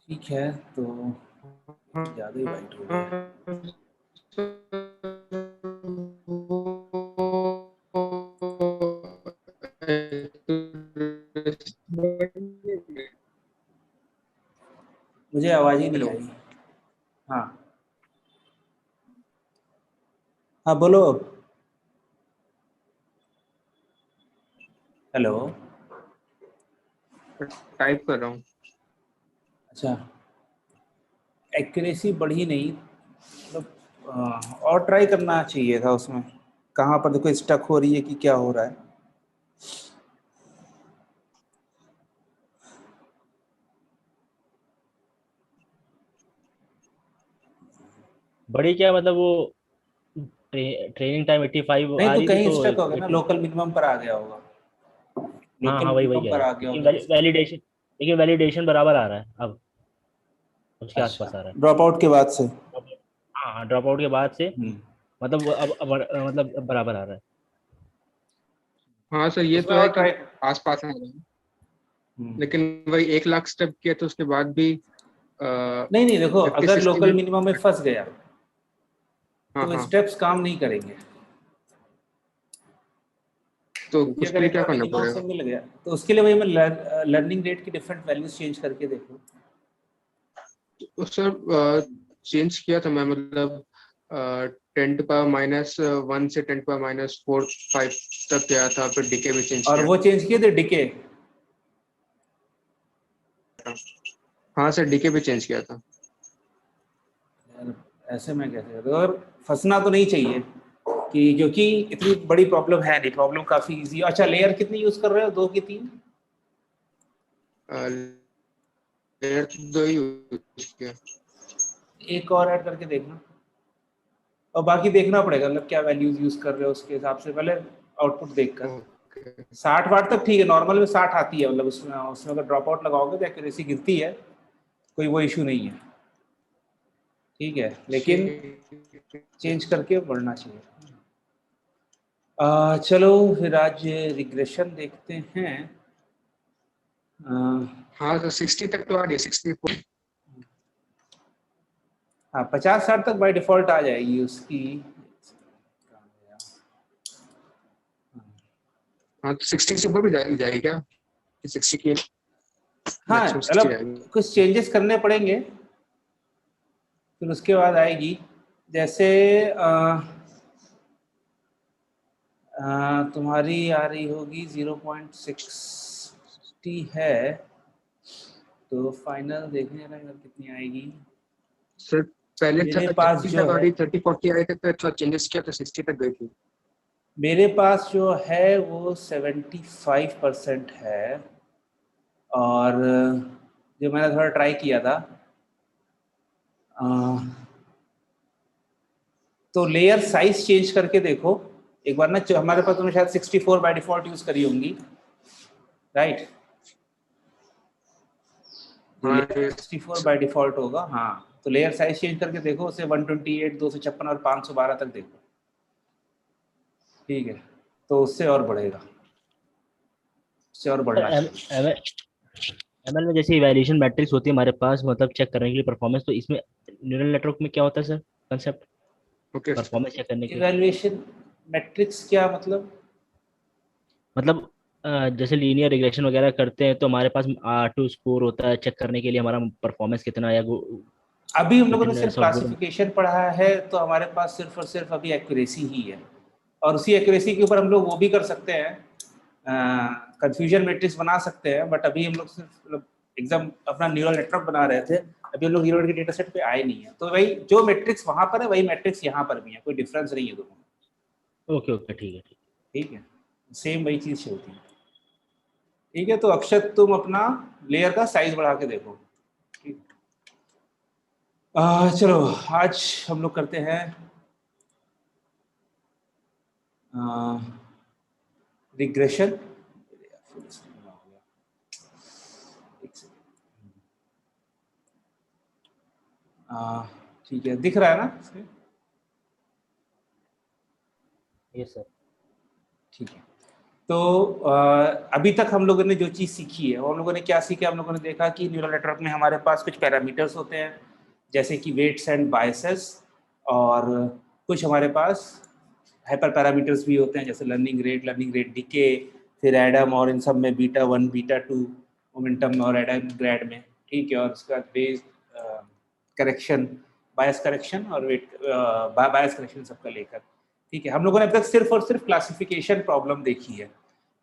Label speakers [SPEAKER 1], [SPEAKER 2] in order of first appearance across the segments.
[SPEAKER 1] ठीक है, तो ज़्यादा ही वाइट हो गया। मुझे आवाज़ ही नहीं
[SPEAKER 2] हेलो।
[SPEAKER 1] आई। हाँ हाँ, बोलो। हेलो।
[SPEAKER 2] टाइप कर रहा हूँ।
[SPEAKER 1] अच्छा, एक्यूरेसी बढ़ी नहीं, मतलब और ट्राई करना चाहिए था उसमें। कहाँ पर देखो स्टक हो रही है कि क्या हो रहा है।
[SPEAKER 3] बड़ी क्या मतलब वो ट्रेनिंग टाइम 85
[SPEAKER 1] नहीं
[SPEAKER 3] आ
[SPEAKER 1] तो
[SPEAKER 3] रही थी
[SPEAKER 1] कहीं
[SPEAKER 3] तो
[SPEAKER 1] स्टक हो गया ना,
[SPEAKER 3] 80।
[SPEAKER 1] लोकल मिनिमम पर आ गया होगा।
[SPEAKER 3] हाँ
[SPEAKER 1] लोकल
[SPEAKER 3] हाँ, वही
[SPEAKER 1] मिनिमम
[SPEAKER 3] कह
[SPEAKER 1] पर
[SPEAKER 3] रहा हूँ,
[SPEAKER 1] आ गया
[SPEAKER 3] लेकिन
[SPEAKER 1] होगा।
[SPEAKER 3] वैलिडेशन बराबर आ रहा है अब, उसके
[SPEAKER 1] अच्छा,
[SPEAKER 3] आसपास आ रहा है।
[SPEAKER 1] ड्रॉप आउट के बाद से।
[SPEAKER 3] हाँ हाँ, ड्रॉप आउट के बाद से
[SPEAKER 1] हम्म।
[SPEAKER 3] मतलब वो अब मतलब बराबर आ रहा है।
[SPEAKER 2] हाँ सर, ये
[SPEAKER 1] उसमें
[SPEAKER 2] तो है
[SPEAKER 1] और
[SPEAKER 2] कि
[SPEAKER 1] ट्राई।
[SPEAKER 2] आसपास आ रहा है,
[SPEAKER 1] हम्म।
[SPEAKER 2] लेकिन वही 1 लाख स्टेप किया तो उसके बाद भी
[SPEAKER 1] नहीं नहीं, देखो
[SPEAKER 2] 50
[SPEAKER 1] अगर
[SPEAKER 2] 60
[SPEAKER 1] लोकल
[SPEAKER 2] में।
[SPEAKER 1] मिनिमम में फंस गया
[SPEAKER 2] हाँ
[SPEAKER 1] तो
[SPEAKER 2] हाँ,
[SPEAKER 1] स्टेप्स काम नहीं करेंगे।
[SPEAKER 2] तो
[SPEAKER 1] क्योंकि
[SPEAKER 2] उसके
[SPEAKER 1] अगर
[SPEAKER 2] लिए
[SPEAKER 1] एक
[SPEAKER 2] क्या
[SPEAKER 1] बार
[SPEAKER 2] करना
[SPEAKER 1] मिनिमम से
[SPEAKER 2] पड़ेगा?
[SPEAKER 1] मिल गया तो उसके लिए वही मैं लर्निंग रेट की डिफरेंट वैल्यूज चेंज करके देखो।
[SPEAKER 2] तो सर चेंज किया था मैं, मतलब 10⁻⁻1 से 10⁻⁴ 5 तक गया था, फिर डीके भी चेंज
[SPEAKER 1] और
[SPEAKER 2] किया
[SPEAKER 1] वो चेंज किए थे डिके।
[SPEAKER 2] था। हाँ सर, डीके भी चेंज किया था।
[SPEAKER 1] ऐसे में कैसे करें? और फंसना तो नहीं चाहिए कि, क्योंकि इतनी बड़ी प्रॉब्लम है नहीं, प्रॉब्लम काफी इजी। अच्छा, लेयर कितनी यूज कर रहे हो, 2 की 3?
[SPEAKER 2] लेयर 2 ही यूज किया।
[SPEAKER 1] एक और ऐड करके देखना, और बाकी देखना पड़ेगा मतलब क्या वैल्यूज यूज कर रहे हो उसके हिसाब से पहले आउटपुट देखकर।
[SPEAKER 2] ओके।
[SPEAKER 1] 60 वाट तक ठीक है, नॉर्मल में 60 आती है, मतलब उसमें उसमें अगर ड्रॉप आउट लगाओगे तो एक्यूरेसी गिरती है, कोई वो इशू नहीं है। ठीक है, लेकिन चेंज करके बढ़ना चाहिए। चलो फिर आज रिग्रेशन देखते हैं।
[SPEAKER 2] हाँ सर, 60 तक तो आ रही है, 64।
[SPEAKER 1] हाँ, 50-60 तक बाय डिफॉल्ट आ जाएगी उसकी।
[SPEAKER 2] हाँ तो 60 से ऊपर भी जाएगी क्या? 60 की
[SPEAKER 1] हाँ,
[SPEAKER 2] मैक्सिमम 60
[SPEAKER 1] मतलब
[SPEAKER 2] जाएगी।
[SPEAKER 1] कुछ चेंजेस करने पड़ेंगे, फिर उसके बाद आएगी। जैसे तुम्हारी आ रही होगी 0.60 है, तो फाइनल देखने का कितनी आएगी।
[SPEAKER 2] सर पहले
[SPEAKER 1] मेरे पास
[SPEAKER 2] 30
[SPEAKER 1] जो
[SPEAKER 2] तक आ
[SPEAKER 1] है
[SPEAKER 2] रही, 30 40 आए थे, तो थोड़ा चेंजेस किया तो 60 तक गई थी।
[SPEAKER 1] मेरे पास जो है वो 75% है। और जो मैंने थोड़ा ट्राई किया था, अ, तो लेयर साइज चेंज करके देखो एक बार ना। हमारे पास तुमने शायद 64 बाय डिफॉल्ट यूज करी होंगी, राइट? ये
[SPEAKER 2] हाँ
[SPEAKER 1] लेयर 64 बाय डिफॉल्ट होगा। हाँ, तो लेयर साइज चेंज करके देखो, उसे 128, 256 और 512 तक देखो। ठीक है, तो उससे और बढ़ेगा, उससे और बढ़ना चाहिए।
[SPEAKER 3] एमएल में जैसे इवैल्यूएशन मैट्रिक्स होती है हमारे पास, मतलब चेक करने के लिए परफॉर्मेंस, तो इसमें न्यूरल नेटवर्क में क्या होता है sir, concept
[SPEAKER 2] okay sir.
[SPEAKER 3] Performance check करने के लिए?
[SPEAKER 1] इवैल्यूएशन मैट्रिक्स क्या मतलब?
[SPEAKER 3] मतलब जैसे लीनियर रिग्रेशन वगैरह करते हैं तो हमारे पास R2 स्कोर होता है चेक करने के लिए हमारा परफॉर्मेंस कितना है,
[SPEAKER 1] अभी हम लोगों ने
[SPEAKER 3] विद
[SPEAKER 1] सिर्फ
[SPEAKER 3] सॉफ्टवेयर।
[SPEAKER 1] क्लासिफिकेशन पढ़ा है, तो हमारे पास सिर्फ और सिर्फ अभी एक्यूरेसी ही है। और उसी एक्यूरेसी के ऊपर हम लोग वो भी कर सकते हैं, कंफ्यूजन मैट्रिक्स बना सकते हैं। बट अभी हम लोग सिर्फ मतलब एकदम अपना न्यूरल नेटवर्क बना रहे थे, अभी हम लोग न्यूरल के डेटा सेट पे आए नहीं है। तो वही जो मैट्रिक्स वहां पर है वही मैट्रिक्स यहाँ पर भी है, कोई डिफरेंस नहीं है दोनों में।
[SPEAKER 3] ओके ओके, ठीक है ठीक।
[SPEAKER 1] ठीक है, सेम वही चीज चलती है। ठीक है, तो अक्षत तुम अपना लेयर का साइज बढ़ा के देखो। ठीक। चलो, आज हम लोग करते हैं रिग्रेशन। ठीक है, दिख रहा है ना इसमें?
[SPEAKER 3] Yes sir.
[SPEAKER 1] ठीक है, तो अभी तक हम लोगों ने जो चीज़ सीखी है वो हम लोगों ने क्या सीखा, हम लोगों ने देखा कि न्यूरल नेटवर्क में हमारे पास कुछ पैरामीटर्स होते हैं जैसे कि वेट्स एंड बायसेस, और कुछ हमारे पास हाइपर पैरामीटर्स भी होते हैं जैसे लर्निंग रेट डीके, फिर एडम, और इन सब में बीटा 1 बीटा 2 मोमेंटम और एडम ग्रेड में, ठीक है। और उसका बेस करेक्शन, बायस करेक्शन और वेट बायस करेक्शन सबका लेकर, ठीक है। हम लोगों ने अभी तक सिर्फ और सिर्फ क्लासिफिकेशन प्रॉब्लम देखी है,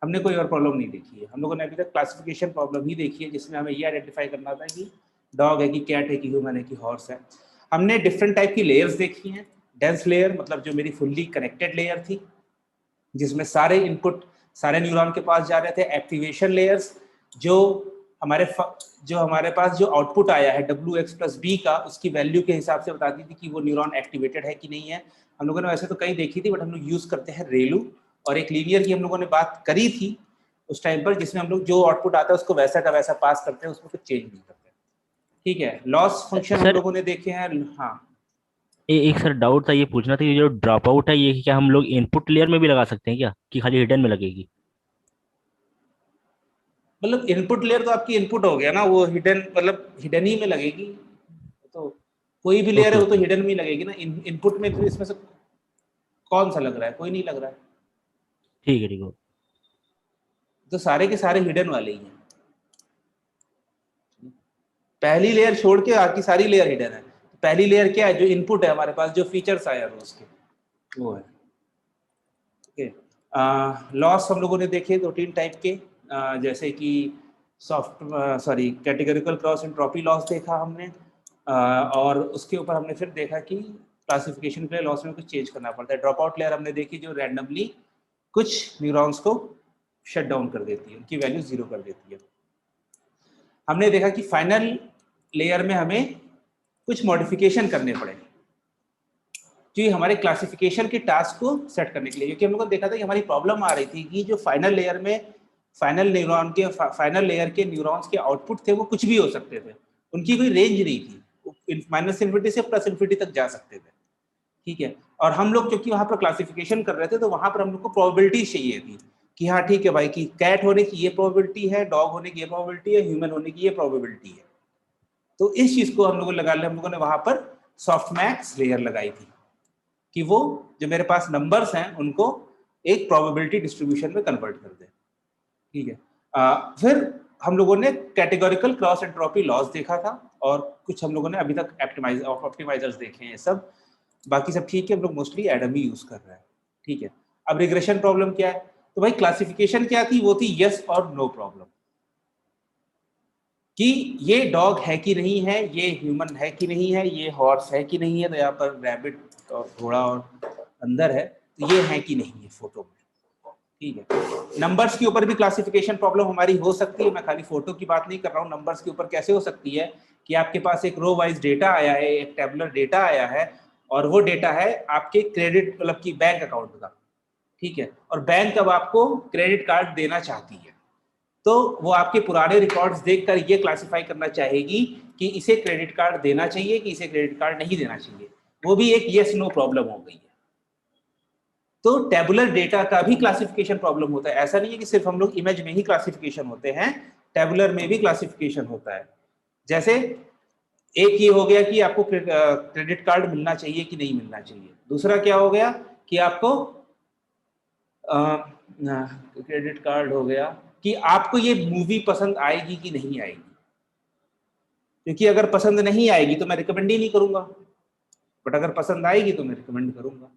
[SPEAKER 1] हमने कोई और प्रॉब्लम नहीं देखी है। हम लोगों ने अभी तक क्लासिफिकेशन प्रॉब्लम ही देखी है जिसमें हमें ये आइडेंटिफाई करना था कि डॉग है कि कैट है कि ह्यूमन है कि हॉर्स है। हमने डिफरेंट टाइप की लेयर्स देखी हैं। डेंस लेयर मतलब जो मेरी फुल्ली कनेक्टेड लेयर थी जिसमें सारे इनपुट सारे न्यूरॉन के पास जा रहे थे। एक्टिवेशन लेयर्स जो हमारे पास जो आउटपुट आया है WX+B का, उसकी वैल्यू के हिसाब से बताती थी कि वो न्यूरॉन एक्टिवेटेड है कि नहीं है। हम लोगों ने वैसे तो कई देखी थी बट हम लोग यूज करते हैं रेलू, और एक लीनियर की हम लोगों ने बात करी थी उस टाइम पर, जिसमें हम लोग जो आउटपुट आता है उसको वैसा का वैसा पास करते हैं, उसमें कुछ चेंज नहीं करते, ठीक है। लॉस फंक्शन हम
[SPEAKER 3] सर
[SPEAKER 1] लोगों ने देखे हैं। हाँ,
[SPEAKER 3] एक सर डाउट था, ये पूछना था, ये जो ड्रॉप आउट है ये क्या हम लोग इनपुट लेयर में भी लगा सकते हैं क्या, कि खाली हिडन में लगेगी?
[SPEAKER 1] मतलब इनपुट लेयर तो आपकी इनपुट हो गया ना, वो हिडन मतलब हिडन ही में लगेगी। तो कोई भी लेयर
[SPEAKER 3] ओके
[SPEAKER 1] है वो तो
[SPEAKER 3] ओके,
[SPEAKER 1] हिडन में ही लगेगी ना। इनपुट में तो इसमें से कौन सा लग रहा है, कोई नहीं लग रहा है,
[SPEAKER 3] ठीक है ठीक है।
[SPEAKER 1] तो सारे के सारे हिडन वाले ही हैं। पहली लेयर छोड़ के बाकी सारी लेयर हिडन है। पहली लेयर क्या है, जो इनपुट है हमारे पास, जो फीचर्स आया रोज के, वो है, ठीक है। लॉस हम लोगों ने देखे 2-3 टाइप के, जैसे कि कैटेगरिकल क्रॉस एंट्रोपी लॉस देखा हमने, और उसके ऊपर हमने फिर देखा कि क्लासिफिकेशन के लिए लॉस में कुछ चेंज करना पड़ता है। ड्रॉप आउट लेयर हमने देखी जो रैंडमली कुछ न्यूरॉन्स को शट डाउन कर देती है, उनकी वैल्यू 0 कर देती है। हमने देखा कि फाइनल लेयर में हमें कुछ मॉडिफिकेशन करने पड़े जो हमारे क्लासिफिकेशन के टास्क को सेट करने के लिए, क्योंकि हम लोगों ने देखा था कि हमारी प्रॉब्लम आ रही थी कि जो फाइनल लेयर में फाइनल लेयर के न्यूरॉन्स के आउटपुट थे वो कुछ भी हो सकते थे, उनकी कोई रेंज नहीं थी, -∞ से +∞ तक जा सकते थे, ठीक है। और हम लोग क्योंकि वहां पर क्लासिफिकेशन कर रहे थे तो वहां पर हम लोग को प्रोबेबिलिटी चाहिए थी कि हाँ ठीक है भाई कि कैट होने की ये प्रोबेबिलिटी है, डॉग होने की ये प्रोबेबिलिटी है, ह्यूमन होने की ये प्रोबेबिलिटी है। तो इस चीज को हम लोगों ने वहां पर सॉफ्टमैक्स लेयर लगाई थी कि वो जो मेरे पास नंबर्स हैं उनको एक प्रोबेबिलिटी डिस्ट्रीब्यूशन में कन्वर्ट कर दे, ठीक है। फिर हम लोगों ने कैटेगोरिकल क्रॉस एंट्रोपी लॉस देखा था, और कुछ हम लोगों ने अभी तक ऑप्टिमाइजर्स देखे हैं सब, बाकी सब ठीक है। हम लोग मोस्टली एडम ही यूज कर रहे हैं, ठीक है। अब रिग्रेशन प्रॉब्लम क्या है, तो भाई क्लासिफिकेशन क्या थी, वो थी यस और नो प्रॉब्लम, कि ये डॉग है कि नहीं है, ये ह्यूमन है कि नहीं है, ये हॉर्स है कि नहीं है, तो यहाँ पर रैबिट और घोड़ा और अंदर है, तो ये है कि नहीं है फोटो में, ठीक है। नंबर्स के ऊपर भी क्लासिफिकेशन प्रॉब्लम हमारी हो सकती है, मैं खाली फोटो की बात नहीं कर रहा हूँ। नंबर्स के ऊपर कैसे हो सकती है कि आपके पास एक रो वाइज डेटा आया है, एक टेबुलर डेटा आया है, और वो डेटा है आपके क्रेडिट मतलब की बैंक अकाउंट का, ठीक है। और बैंक अब आपको क्रेडिट कार्ड देना चाहती है, तो वो आपके पुराने रिकॉर्ड्स देखकर ये क्लासिफाई करना चाहेगी कि इसे क्रेडिट कार्ड देना चाहिए कि इसे क्रेडिट कार्ड नहीं देना चाहिए। वो भी एक यस नो प्रॉब्लम हो गई है। तो टेबुलर डेटा का भी क्लासिफिकेशन प्रॉब्लम होता है। ऐसा नहीं है कि सिर्फ हम लोग इमेज में ही क्लासिफिकेशन होते हैं, टेबुलर में भी क्लासिफिकेशन होता है। जैसे एक ये हो गया कि आपको क्रेडिट कार्ड मिलना चाहिए कि नहीं मिलना चाहिए, दूसरा क्या हो गया कि आपको क्रेडिट कार्ड हो गया कि आपको ये मूवी पसंद आएगी कि नहीं आएगी, क्योंकि अगर पसंद नहीं आएगी तो मैं रिकमेंड ही नहीं करूंगा, बट अगर पसंद आएगी तो मैं रिकमेंड करूंगा।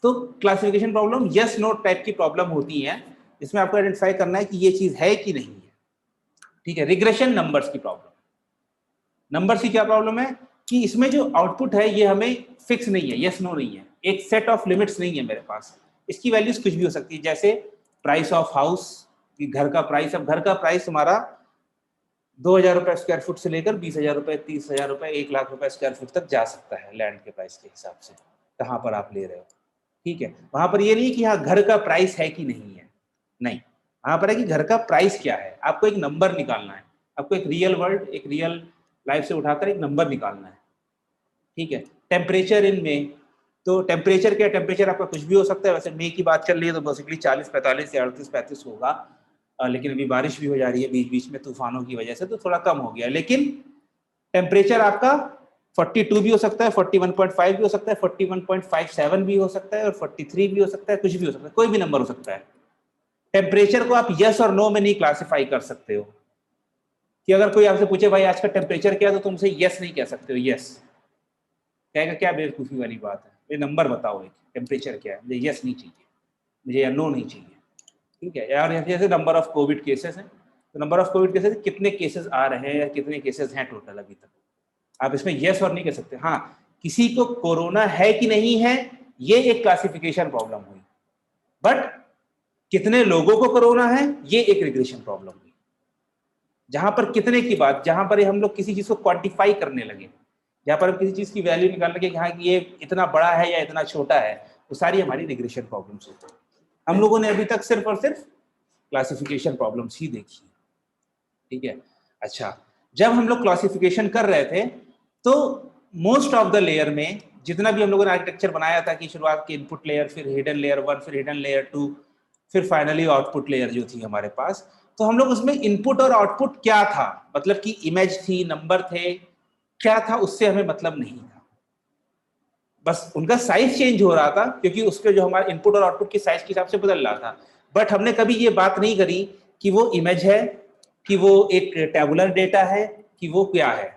[SPEAKER 1] तो classification problem yes no type की प्रॉब्लम होती है, जिसमें आपको आइडेंटिफाई करना है कि ये चीज है कि नहीं है, ठीक है। रिग्रेशन नंबर्स की प्रॉब्लम, नंबर्स की क्या प्रॉब्लम है कि इसमें जो आउटपुट है ये हमें फिक्स नहीं है, यस नो नहीं है, एक सेट ऑफ लिमिट्स नहीं है मेरे पास, इसकी वैल्यूज कुछ भी हो सकती है। जैसे प्राइस ऑफ हाउस, घर का प्राइस, अब घर का प्राइस हमारा 2,000 रुपए स्क्वायर फुट से लेकर 20,000 रुपए, 30,000 रुपए, 1,00,000 रुपए स्क्वायर फुट तक जा सकता है लैंड के प्राइस के हिसाब से, कहाँ पर आप ले रहे हो, ठीक है। वहां पर ये नहीं कि हाँ घर का प्राइस है कि नहीं है, नहीं, वहां पर है कि घर का प्राइस क्या है, आपको एक नंबर निकालना है, आपको एक रियल वर्ल्ड, एक रियल लाइफ से उठाकर एक नंबर निकालना है, ठीक है। टेम्परेचर इन में, तो टेम्परेचर क्या, टेम्परेचर आपका कुछ भी हो सकता है। वैसे मई की बात चल रही है तो बेसिकली 40-45 या 38-35 होगा, लेकिन अभी बारिश भी हो जा रही है बीच बीच में तूफानों की वजह से, तो थोड़ा कम हो गया। लेकिन टेम्परेचर आपका 42 भी हो सकता है, 41.5 भी हो सकता है, 41.57 भी हो सकता है, और 43 भी हो सकता है, कुछ भी हो सकता है, कोई भी नंबर हो सकता है। टेम्परेचर को आप यस और नो में नहीं क्लासिफाई कर सकते हो, कि अगर कोई आपसे पूछे भाई आज का टेम्परेचर क्या है, तो तुम उसे यस नहीं कह सकते हो। यस कहेगा क्या बेवकूफ़ी वाली बात है, ये नंबर बताओ एक, टेम्परेचर क्या है, मुझे यस नहीं चाहिए, मुझे या नो नहीं चाहिए। ठीक है यार, जैसे नंबर ऑफ कोविड केसेस हैं, तो नंबर ऑफ कोविड केसेस कितने केसेस आ रहे हैं या कितने केसेस हैं टोटल अभी तक, आप इसमें यस और नहीं कह सकते। हाँ, किसी को कोरोना है कि नहीं है, ये एक क्लासिफिकेशन प्रॉब्लम हुई, बट कितने लोगों को कोरोना है, ये एक रिग्रेशन प्रॉब्लम हुई। जहां पर कितने की बात, जहां पर हम लोग किसी चीज को क्वांटिफाई करने लगे, जहां पर हम किसी चीज की वैल्यू निकालने लगे कि हाँ ये इतना बड़ा है या इतना छोटा है, वो सारी हमारी रिग्रेशन प्रॉब्लम्स होती है। हम लोगों ने अभी तक सिर्फ और सिर्फ क्लासिफिकेशन प्रॉब्लम्स ही देखी। ठीक है, अच्छा, जब हम लोग क्लासिफिकेशन कर रहे थे तो मोस्ट ऑफ द लेयर में जितना भी हम लोगों ने आर्किटेक्चर बनाया था कि शुरुआत की इनपुट लेयर, फिर हिडन लेयर 1, फिर हिडन लेयर 2, फिर फाइनली आउटपुट लेयर जो थी हमारे पास, तो हम लोग उसमें इनपुट और आउटपुट क्या था, मतलब कि इमेज थी, नंबर थे, क्या था, उससे हमें मतलब नहीं था। बस उनका साइज चेंज हो रहा था क्योंकि उसके जो हमारे इनपुट और आउटपुट की साइज के हिसाब से बदल रहा था। बट हमने कभी ये बात नहीं करी कि वो इमेज है, कि वो एक टेबुलर डेटा है, कि वो क्या है,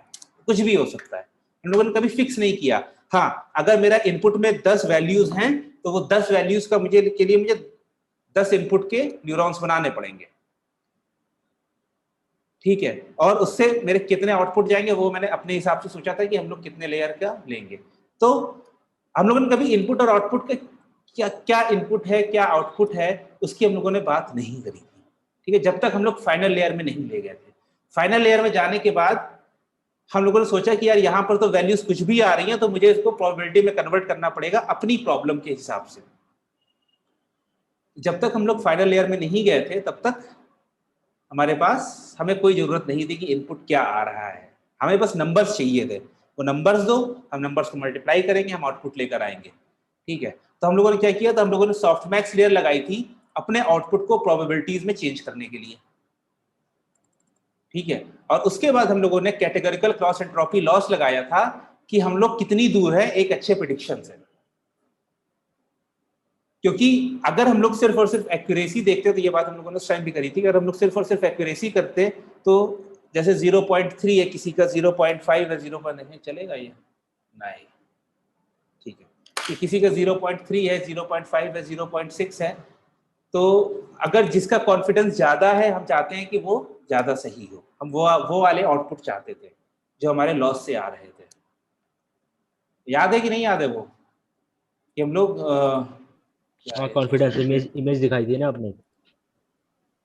[SPEAKER 1] कुछ भी हो सकता है। हम लोगों ने कभी फिक्स नहीं किया। हाँ, अगर मेरा इनपुट में 10 वैल्यूज हैं तो वो 10 वैल्यूज का मुझे 10 इनपुट के न्यूरॉन्स बनाने पड़ेंगे। ठीक है, और उससे मेरे कितने आउटपुट जाएंगे वो मैंने अपने हिसाब से सोचा था कि हम लोग कितने लेयर का लेंगे। तो हम लोगों ने कभी इनपुट और आउटपुट के क्या क्या इनपुट है, क्या आउटपुट है, उसकी हम लोगों ने बात नहीं करी थी। ठीक है, जब तक हम लोग फाइनल लेयर में नहीं ले गए थे। फाइनल लेयर में जाने के बाद हम लोगों ने सोचा कि यार यहाँ पर तो वैल्यूज कुछ भी आ रही हैं, तो मुझे इसको प्रोबेबिलिटी में कन्वर्ट करना पड़ेगा अपनी प्रॉब्लम के हिसाब से। जब तक हम लोग फाइनल लेयर में नहीं गए थे तब तक हमारे पास, हमें कोई जरूरत नहीं थी कि इनपुट क्या आ रहा है, हमें बस नंबर्स चाहिए थे। वो नंबर्स दो, हम नंबर्स को मल्टीप्लाई करेंगे, हम आउटपुट लेकर आएंगे। ठीक है, तो हम लोगों ने क्या किया था, हम लोगों ने सॉफ्टमैक्स लेयर लगाई थी अपने आउटपुट को प्रोबेबिलिटीज में चेंज करने के लिए। ठीक है, और उसके बाद हम लोगों ने कैटेगोरिकल क्रॉस एंट्रोपी लॉस लगाया था कि हम लोग कितनी दूर है एक अच्छे प्रेडिक्शन से। क्योंकि अगर हम लोग सिर्फ और सिर्फ एक्यूरेसी देखते, तो ये बात हम लोगों ने उस टाइम भी करी थी, अगर हम लोग सिर्फ और सिर्फ एक्यूरेसी करते तो जैसे 0.3 है किसी का, 0.5 है, 0. चलेगा ये नहीं। ठीक है, कि किसी का 0.3 है, 0.5 है, 0.6 है, तो अगर जिसका कॉन्फिडेंस ज्यादा है, हम चाहते हैं कि वो ज्यादा सही हो, हम वो वाले आउटपुट चाहते थे जो हमारे लॉस से आ रहे थे। याद है कि नहीं याद है वो, कि हम लोग
[SPEAKER 3] हाँ, कॉन्फिडेंस इमेज दिखाई थी ना आपने, इमेज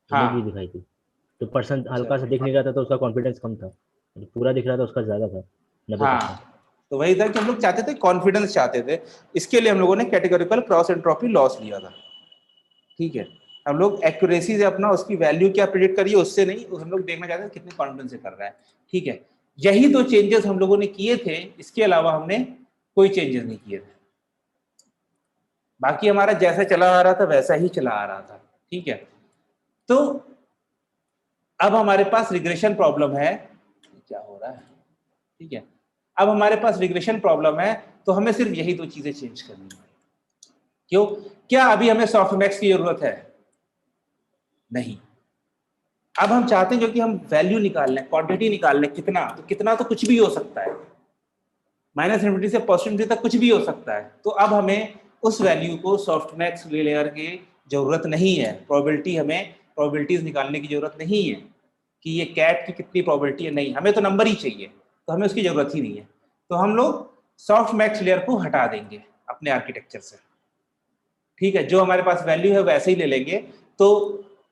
[SPEAKER 3] भी
[SPEAKER 1] हाँ
[SPEAKER 3] दिखाई थी। तो पर्सन हल्का सा दिख नहीं रहा था तो उसका कॉन्फिडेंस कम था, पूरा दिख रहा था उसका ज्यादा था, 90%।
[SPEAKER 1] हाँ, तो वही था कि हम लोग चाहते थे, कॉन्फिडेंस चाहते थे, इसके लिए हम लोगों ने कैटेगोरिकल क्रॉस एंट्रोपी लॉस लिया था। ठीक है, हम लोग एक्यूरेसी से अपना उसकी वैल्यू क्या प्रेडिक्ट करिए उससे नहीं, हम लोग देखना चाहते हैं कितने कॉन्फिडेंस से कर रहा है। ठीक है, यही दो चेंजेस हम लोगों ने किए थे, इसके अलावा हमने कोई चेंजेस नहीं किए थे। बाकी हमारा जैसा चला आ रहा था वैसा ही चला आ रहा था। ठीक है, तो अब हमारे पास रिग्रेशन प्रॉब्लम है, क्या हो रहा है। ठीक है, अब हमारे पास रिग्रेशन प्रॉब्लम है, तो हमें सिर्फ यही दो चीजें चेंज करनी है। क्यों, क्या अभी हमें सॉफ्टमैक्स की जरूरत है? नहीं। अब हम चाहते हैं जो कि हम वैल्यू निकाल लें, क्वांटिटी निकाल लें, कितना, तो कितना तो कुछ भी हो सकता है, -∞ से +∞ तक कुछ भी हो सकता है। तो अब हमें उस वैल्यू को सॉफ्टमैक्स लेयर की जरूरत नहीं है, प्रोबेबिलिटीज निकालने की जरूरत नहीं है कि ये कैट की कितनी प्रोबेबिलिटी है, नहीं, हमें तो नंबर ही चाहिए, तो हमें उसकी जरूरत ही नहीं है। तो हम लोग सॉफ्टमैक्स लेयर को हटा देंगे अपने आर्किटेक्चर से। ठीक है, जो हमारे पास वैल्यू है वैसे ही ले लेंगे। तो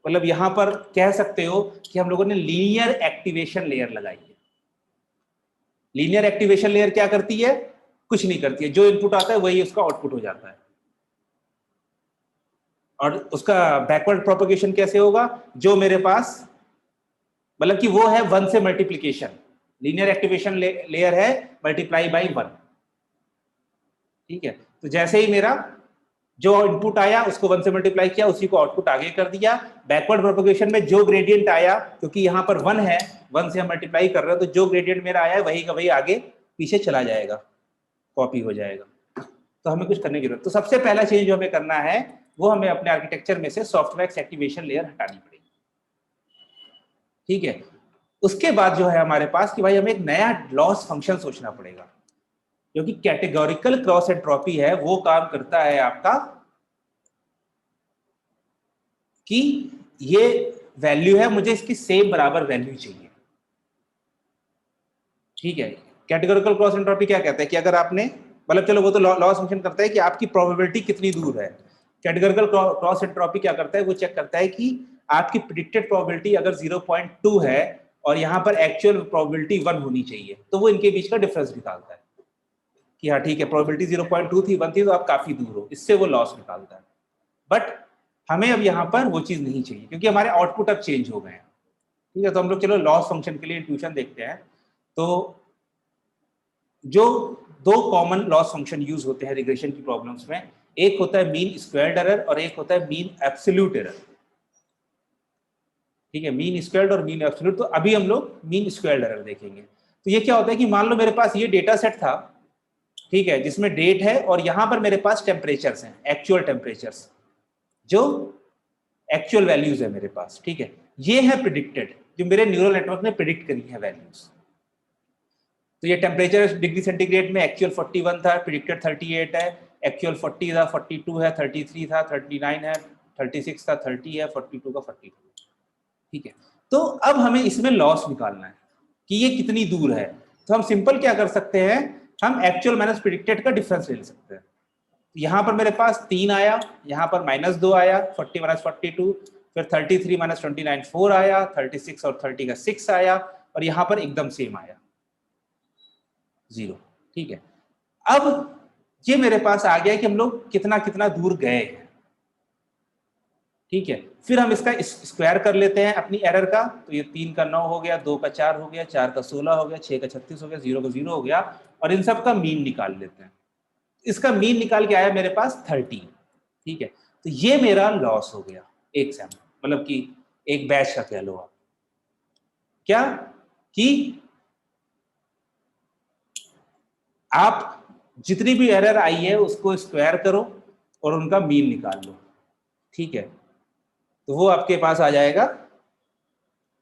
[SPEAKER 1] मतलब यहां पर कह सकते हो कि हम लोगों ने लीनियर एक्टिवेशन लेयर लगाई है। लीनियर एक्टिवेशन लेयर क्या करती है? कुछ नहीं करती है, जो इनपुट आता है वही उसका आउटपुट हो जाता है। और उसका बैकवर्ड प्रोपगेशन कैसे होगा? जो मेरे पास, मतलब कि वो है 1 से मल्टीप्लीकेशन, लीनियर एक्टिवेशन लेयर है मल्टीप्लाई बाई 1। ठीक है, तो जैसे ही मेरा जो इनपुट आया उसको 1 से मल्टीप्लाई किया, उसी को आउटपुट आगे कर दिया। बैकवर्ड प्रोपगेशन में जो ग्रेडियंट आया, क्योंकि यहाँ पर 1 है, 1 से हम मल्टीप्लाई कर रहे हैं, तो जो ग्रेडियंट मेरा आया है वही का वही आगे पीछे चला जाएगा, कॉपी हो जाएगा। तो हमें कुछ करने की जरूरत, तो सबसे पहला चेंज जो हमें करना है वो हमें अपने आर्किटेक्चर में से सॉफ्टवेयर एक्टिवेशन लेयर हटानी पड़ेगी। ठीक है, उसके बाद जो है हमारे पास कि भाई हमें एक नया लॉस फंक्शन सोचना पड़ेगा, जो कि कैटेगोरिकल क्रॉस एंट्रोपी है। वो काम करता है आपका कि ये वैल्यू है, मुझे इसकी सेम बराबर वैल्यू चाहिए। ठीक है, कैटेगोरिकल क्रॉस एंट्रोपी क्या कहता है कि अगर आपने मतलब चलो वो तो लॉस फंक्शन करता है कि आपकी प्रोबेबिलिटी कितनी दूर है। कैटेगोरिकल क्रॉस एंट्रोपी क्या करता है, वो चेक करता है कि आपकी प्रिडिक्टेड प्रोबेबिलिटी अगर 0.2 है और यहाँ पर एक्चुअल प्रोबेबिलिटी 1 होनी चाहिए, तो वो इनके बीच का डिफरेंस निकालता है कि हाँ ठीक है, प्रोबेबिलिटी 0.2 थी, 1 थी, तो आप काफी दूर हो, इससे वो लॉस निकालता है। बट हमें अब यहाँ पर वो चीज नहीं चाहिए क्योंकि हमारे आउटपुट अब चेंज हो गए हैं। ठीक है, तो हम लोग चलो लॉस फंक्शन के लिए इंट्यूशन देखते हैं। तो जो दो कॉमन लॉस फंक्शन यूज होते हैं रिग्रेशन की प्रॉब्लम्स में, एक होता है मीन स्क्वायर्ड एरर और एक होता है मीन एब्सोल्यूट एरर। ठीक है, मीन स्क्वायर्ड और मीन एब्सोल्यूट। तो अभी हम लोग मीन स्क्वायर्ड एरर देखेंगे। तो ये क्या होता है कि मान लो मेरे पास ये डेटा सेट था, ठीक है, जिसमें डेट है और यहां पर मेरे पास टेम्परेचर्स हैं, एक्चुअल टेम्परेचर्स, जो एक्चुअल वैल्यूज है मेरे पास। ठीक है, ये है प्रिडिक्टेड, जो मेरे न्यूरल नेटवर्क ने प्रिडिक्ट करी है वैल्यूज। तो ये टेम्परेचर डिग्री सेंटीग्रेड में एक्चुअल 41 था, प्रिडिक्टेड 38 है, एक्चुअल 40 था, 42 है, 33 था, 39 है, 36 था, 30 है, 42 का 42। ठीक है, तो अब हमें इसमें लॉस निकालना है कि ये कितनी दूर है। तो हम सिंपल क्या कर सकते हैं, हम एक्चुअल माइनस प्रिडिक्टेड का डिफरेंस ले सकते हैं। यहाँ पर मेरे पास 3 आया, यहाँ पर -2 आया, 40 - 42, फिर 33 - 29 4 आया, 36 और 30 का 6 आया, और यहाँ पर एकदम सेम आया 0। ठीक है, अब ये मेरे पास आ गया कि हम लोग कितना कितना दूर गए हैं। ठीक है, फिर हम इसका स्क्वायर कर लेते हैं अपनी एरर का। तो ये 3 का 9 हो गया, 2 का 4 हो गया, 4 का 16 हो गया, 6 का 36 हो गया, 0 का 0 हो गया, और इन सब का मीन निकाल लेते हैं। इसका मीन निकाल के आया मेरे पास 30। ठीक है, तो ये मेरा लॉस हो गया एक सैम्पल, मतलब कि एक बैच का कह लो आप। क्या कि आप जितनी भी एरर आई है उसको स्क्वायर करो और उनका मीन निकाल लो। ठीक है, तो वो आपके पास आ जाएगा,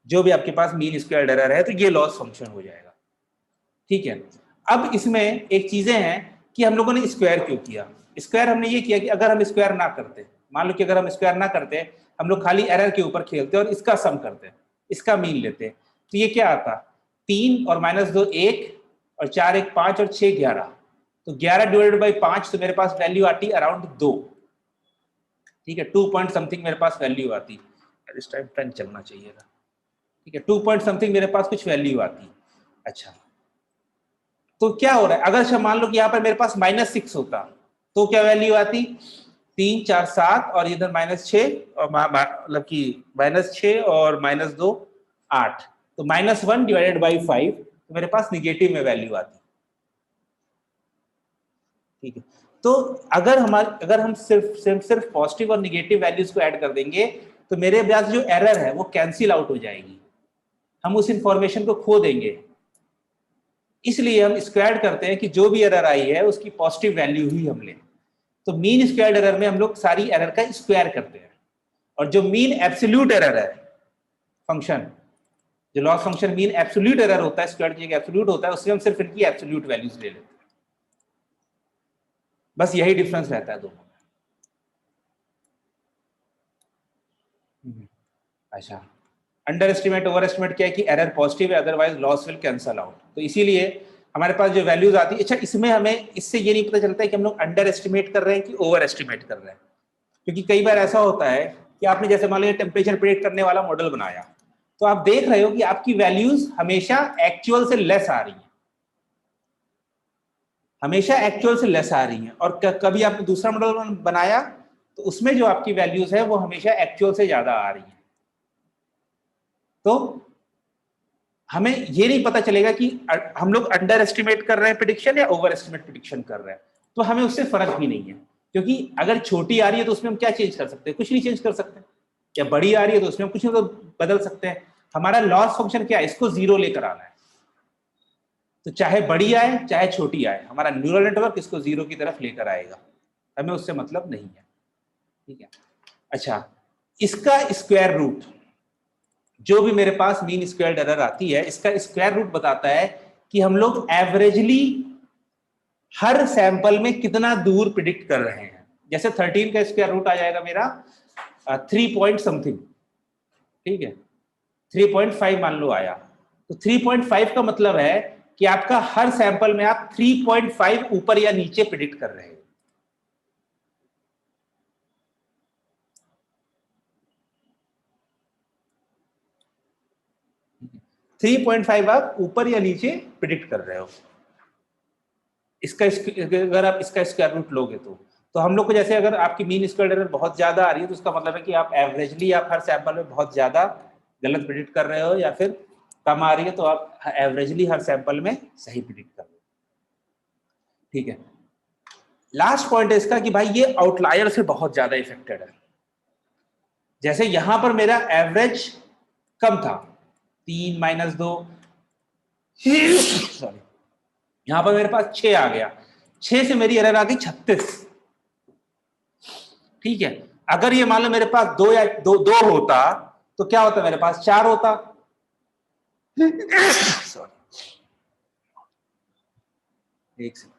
[SPEAKER 1] जो भी आपके पास मीन स्क्वायर्ड एरर है, तो ये लॉस फंक्शन हो जाएगा। ठीक है, अब इसमें एक चीजें हैं कि हम लोगों ने स्क्वायर क्यों किया। स्क्वायर हमने ये किया कि अगर हम स्क्वायर ना करते, मान लो कि अगर हम स्क्वायर ना करते, हम लोग खाली एरर के ऊपर खेलते और इसका सम करते, इसका मीन लेते, तो ये क्या आता, 3 और -2 1 और 4 1 5 और 6 11, तो 11 डिवाइडेड बाई 5, तो मेरे पास वैल्यू आती अराउंड 2। ठीक है, 2 पॉइंट समथिंग मेरे पास वैल्यू आती, इस टाइम पेन चलना चाहिए था। ठीक है, 2 पॉइंट समथिंग मेरे पास कुछ वैल्यू आती। अच्छा, तो क्या हो रहा है, अगर मान लो कि यहाँ पर मेरे पास -6 होता तो क्या वैल्यू आती, 3 4 7 और इधर -6 और मतलब कि -6 और -2 8, तो -1 डिवाइडेड बाई 5, तो मेरे पास निगेटिव में वैल्यू आती। ठीक है, तो अगर हम सिर्फ पॉजिटिव और निगेटिव वैल्यूज को ऐड कर देंगे, तो मेरे पास जो एरर है वो कैंसिल आउट हो जाएगी, हम उस इंफॉर्मेशन को खो देंगे। इसलिए हम स्क्वायर करते हैं कि जो भी एरर आई है उसकी पॉजिटिव वैल्यू ही हम लें। तो मीन स्क्वायर्ड एरर में हम लोग सारी एरर का स्क्वायर करते हैं, और जो मीन एब्सोल्यूट एरर है फंक्शन, जो loss function mean absolute error होता है, स्क्वायर की एब्सोल्यूट होता है, उससे हम सिर्फ इनकी एब्सोल्यूट वैल्यूज ले लेते हैं। बस यही डिफरेंस रहता है दोनों में। अच्छा, अंडर एस्टिमेट ओवर एस्टिमेट क्या है कि एरर पॉजिटिव है, otherwise loss will cancel out. तो इसीलिए हमारे पास जो वैल्यूज आती है, अच्छा इसमें हमें इससे ये नहीं पता चलता है कि हम लोग अंडर एस्टिमेट कर रहे हैं कि ओवर एस्टिमेट कर रहे हैं, क्योंकि कई बार ऐसा होता है कि आपने जैसे मान लीजिए टेम्परेचर प्रेडिक्ट करने वाला मॉडल बनाया, तो आप देख रहे हो कि आपकी वैल्यूज हमेशा एक्चुअल से लेस आ रही है, हमेशा एक्चुअल से लेस आ रही हैं, और कभी आपने दूसरा मॉडल बनाया तो उसमें जो आपकी वैल्यूज है वो हमेशा एक्चुअल से ज्यादा आ रही है। तो हमें ये नहीं पता चलेगा कि हम लोग अंडर एस्टिमेट कर रहे हैं प्रिडिक्शन या ओवर एस्टिमेट प्रिडिक्शन कर रहे हैं। तो हमें उससे फर्क भी नहीं है, क्योंकि अगर छोटी आ रही है तो उसमें हम क्या चेंज कर सकते हैं, कुछ नहीं चेंज कर सकते, या बड़ी आ रही है तो उसमें हम कुछ नहीं तो बदल सकते हैं। हमारा लॉस फंक्शन क्या है, इसको जीरो लेकर आना है, तो चाहे बड़ी आए चाहे छोटी आए, हमारा न्यूरल नेटवर्क इसको जीरो की तरफ लेकर आएगा, हमें उससे मतलब नहीं है, ठीक है। अच्छा, इसका स्क्वायर रूट, जो भी मेरे पास मीन स्क्वायर एरर आती है, इसका स्क्वायर रूट बताता है कि हम लोग एवरेजली हर सैंपल में कितना दूर प्रिडिक्ट कर रहे हैं। जैसे 13 का स्क्वायर रूट आ जाएगा मेरा 3 पॉइंट समथिंग, ठीक है, 3.5 मान लो आया, तो 3.5 का मतलब है कि आपका हर सैंपल में आप 3.5 ऊपर या नीचे प्रिडिक्ट कर रहे हैं। 3.5 आप ऊपर या नीचे प्रिडिक्ट कर रहे हो। इसका अगर आप इसका स्क्वायर रूट लोगे तो हम लोग को, जैसे अगर आपकी मीन स्क्वायर एरर बहुत ज्यादा आ रही है तो उसका मतलब है कि आप एवरेजली आप हर सैंपल में बहुत ज्यादा गलत प्रिडिक्ट कर रहे हो, या फिर कम आ रही है तो आप एवरेजली हर सैंपल में सही प्रिडिक्ट कर रहे हो, ठीक है। लास्ट पॉइंट है इसका कि भाई ये आउटलायर से बहुत ज्यादा इफेक्टेड है। जैसे यहां पर मेरा एवरेज कम था 3 - 2 सॉरी, यहां पर मेरे पास 6 आ गया, 6 से मेरी एरर आ गई 36, ठीक है। अगर ये मान लो मेरे पास 2 या 2 होता तो क्या होता, मेरे पास 4 होता। सॉरी, एक सेकंड।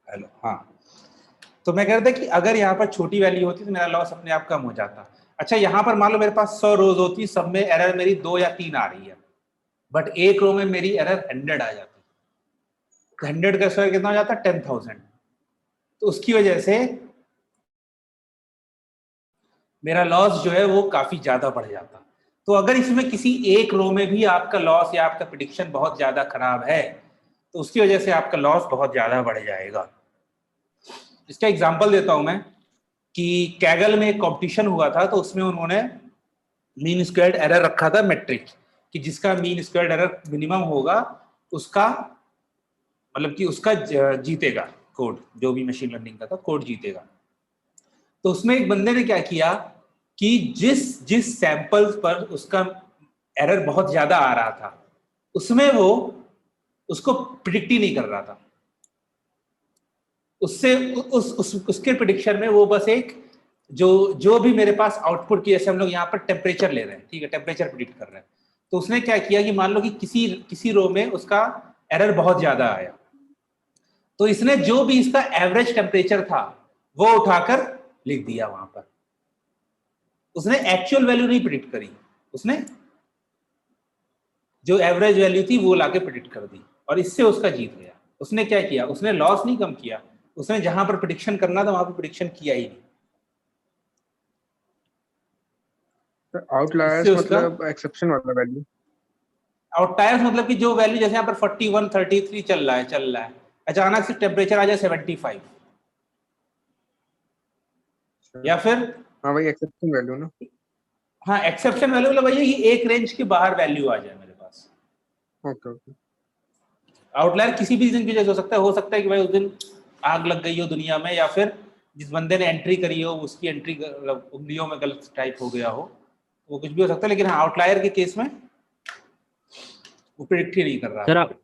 [SPEAKER 1] हेलो, हाँ, तो मैं कह रहा था कि अगर यहाँ पर छोटी वैल्यू होती तो मेरा लॉस अपने आप कम हो जाता। अच्छा, यहाँ पर मान लो मेरे पास 100 रोज होती, सब में एरर मेरी 2 या 3 आ रही है, बट एक रो में मेरी एरर 100 आ जाती, तो 100 का स्क्वायर कितना हो जाता, 10,000। तो उसकी वजह से मेरा लॉस जो है वो काफी ज्यादा बढ़ जाता। तो अगर इसमें किसी एक रो में भी आपका लॉस या आपका प्रिडिक्शन बहुत ज्यादा खराब है तो उसकी वजह से आपका लॉस बहुत ज्यादा बढ़ जाएगा। इसका एग्जांपल देता हूं मैं कि कैगल में एक कंपटीशन हुआ था, तो उसमें उन्होंने मीन स्क्वायर्ड एरर रखा था मैट्रिक, कि जिसका मीन स्क्वायर्ड एरर मिनिमम होगा उसका मतलब कि उसका जीतेगा कोड, जो भी मशीन लर्निंग का था कोड जीतेगा। तो उसमें एक बंदे ने क्या किया कि जिस जिस सैंपल्स पर उसका एरर बहुत ज्यादा आ रहा था उसमें वो उसको प्रिडिक्ट ही नहीं कर रहा था, उससे उसके प्रिडिक्शन में वो बस एक जो भी मेरे पास आउटपुट की, जैसे हम लोग यहाँ पर टेम्परेचर ले रहे हैं, ठीक है, टेम्परेचर प्रिडिक्ट कर रहे हैं, तो उसने क्या किया कि मान लो कि किसी रो में उसका एरर बहुत ज्यादा आया, तो इसने जो भी इसका एवरेज टेम्परेचर था वो उठाकर लिख दिया वहां पर, उसने एक्चुअल वैल्यू नहीं प्रिडिक्ट करी, उसने जो एवरेज वैल्यू थी वो लाके प्रिडिक्ट कर दी, और इससे उसका जीत गया। उसने क्या किया, उसने लॉस नहीं कम किया, उसने जहां पर प्रिडिक्शन करना था वहां पर प्रिडिक्शन किया ही नहीं।
[SPEAKER 2] आउटलायर्स मतलब एक्सेप्शन वाला वैल्यू।
[SPEAKER 1] आउटलायर्स मतलब कि जो वैल्यू, जैसे यहाँ पर 41, 33 चल रहा है, अचानक से टेम्परेचर आ जाए 75, या फिर
[SPEAKER 2] हाँ वही एक्सेप्शन वैल्यू ना।
[SPEAKER 1] हाँ, एक्सेप्शन वैल्यू मतलब वही है कि एक रेंज के बाहर वैल्यू आ जाए मेरे पास।
[SPEAKER 2] Okay okay.
[SPEAKER 1] आउटलायर किसी भी रीजन की वजह से हो सकता है कि भाई उस दिन आग लग गई हो दुनिया में, या फिर जिस बंदे ने एंट्री करी हो उसकी एंट्री उंगलियों में गलत टाइप हो गया हो, वो कुछ भी हो सकता है, लेकिन हाँ आउटलायर के केस में वो प्रिडिक्ट ही नहीं कर रहा
[SPEAKER 3] सर
[SPEAKER 1] था।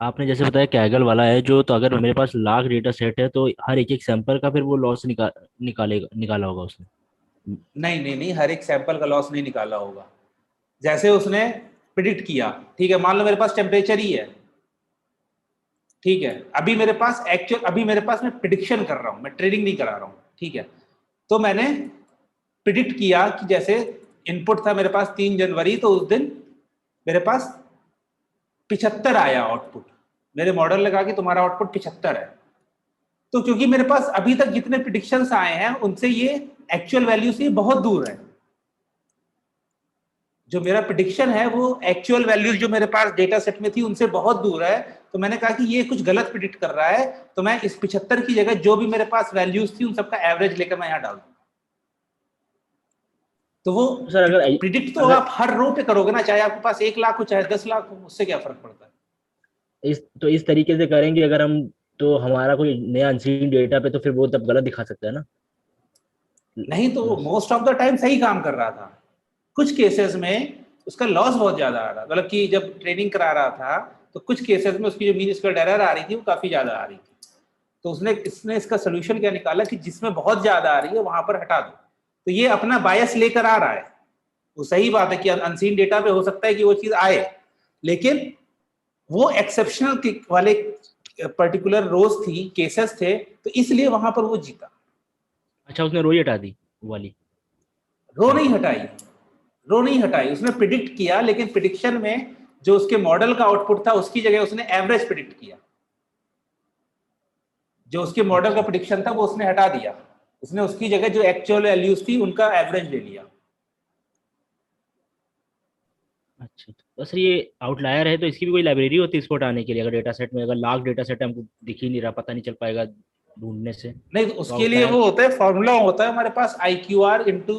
[SPEAKER 3] आपने जैसे बताया कैगल वाला है जो, तो अगर मेरे पास लाख डेटा सेट है तो हर एक एक सैंपल का फिर वो लॉस निकाला होगा उसने।
[SPEAKER 1] नहीं नहीं नहीं, हर एक सैंपल का लॉस नहीं निकाला होगा। जैसे उसने प्रिडिक्ट किया, ठीक है, मान लो मेरे पास टेम्परेचर ही है, ठीक है, अभी मेरे पास मैं प्रिडिक्शन कर रहा हूं, मैं ट्रेडिंग नहीं करा रहा हूं, ठीक है, तो मैंने प्रिडिक्ट किया कि जैसे इनपुट था मेरे पास 3 जनवरी, तो उस दिन मेरे पास 75 आया आउटपुट। मेरे मॉडल लगा कि तुम्हारा आउटपुट 75 है। तो क्योंकि मेरे पास अभी तक जितने प्रिडिक्शंस आए हैं उनसे ये एक्चुअल वैल्यू से बहुत दूर है। जो मेरा प्रिडिक्शन है वो एक्चुअल वैल्यूज जो मेरे पास डेटा सेट में थी उनसे बहुत दूर है। तो मैंने कहा कि ये कुछ गलत प्रिडिक्ट कर रहा है, तो मैं इस 75 की जगह जो भी मेरे पास वैल्यूज थी उन सबका एवरेज लेकर मैं यहाँ डाल दूँ। तो वो
[SPEAKER 3] सर अगर
[SPEAKER 1] प्रिडिक्ट तो
[SPEAKER 3] अगर
[SPEAKER 1] आप हर रो पे करोगे ना, चाहे आपके पास 1 लाख हो चाहे 10 लाख हो, उससे क्या फर्क पड़ता है।
[SPEAKER 3] इस तरीके से करेंगे अगर हम, तो हमारा कोई नया अनसीन डेटा पे तो फिर वो तब गलत दिखा सकता है ना।
[SPEAKER 1] नहीं तो वो मोस्ट ऑफ द टाइम सही काम कर रहा था। कुछ केसेस में उसका लॉस बहुत ज्यादा आ रहा, मतलब कि जब ट्रेनिंग करा रहा था तो कुछ केसेस में उसकी जो मीन स्क्वायर्ड एरर आ रही थी वो काफी ज्यादा आ रही थी। तो इसने इसका सोल्यूशन क्या निकाला कि जिसमें बहुत ज्यादा आ रही है वहां पर हटा दो। तो ये अपना बायस लेकर आ रहा है। वो सही बात है कि अनसीन डेटा पे हो सकता है कि वो चीज आए, लेकिन वो एक्सेप्शनल वाले पर्टिकुलर रोज थी, केसेस थे, तो इसलिए वहां पर वो जीता।
[SPEAKER 3] अच्छा, उसने रो ही हटा दी वो वाली।
[SPEAKER 1] रो नहीं हटाई, रो नहीं हटाई, उसने प्रिडिक्ट किया, लेकिन प्रिडिक्शन में जो उसके मॉडल का आउटपुट था उसकी जगह उसने एवरेज प्रिडिक्ट किया। जो उसके मॉडल का
[SPEAKER 3] अच्छा
[SPEAKER 1] प्रिडिक्शन था वो उसने हटा दिया, उसने उसकी जगह जो एक्चुअल वैल्यूज थी उनका एवरेज ले लिया।
[SPEAKER 3] अच्छा। तो सर ये आउटलायर है तो इसकी भी कोई लाइब्रेरी होती है इसको हटाने के लिए? अगर डेटा सेट में अगर लाख डेटा सेट है, हमको दिख ही नहीं रहा, पता नहीं चल पाएगा ढूंढने से,
[SPEAKER 1] नहीं तो
[SPEAKER 3] तो
[SPEAKER 1] उसके लिए
[SPEAKER 3] आउटलायर।
[SPEAKER 1] वो होता है, फॉर्मूला होता है हमारे पास आई क्यू आर इंटू,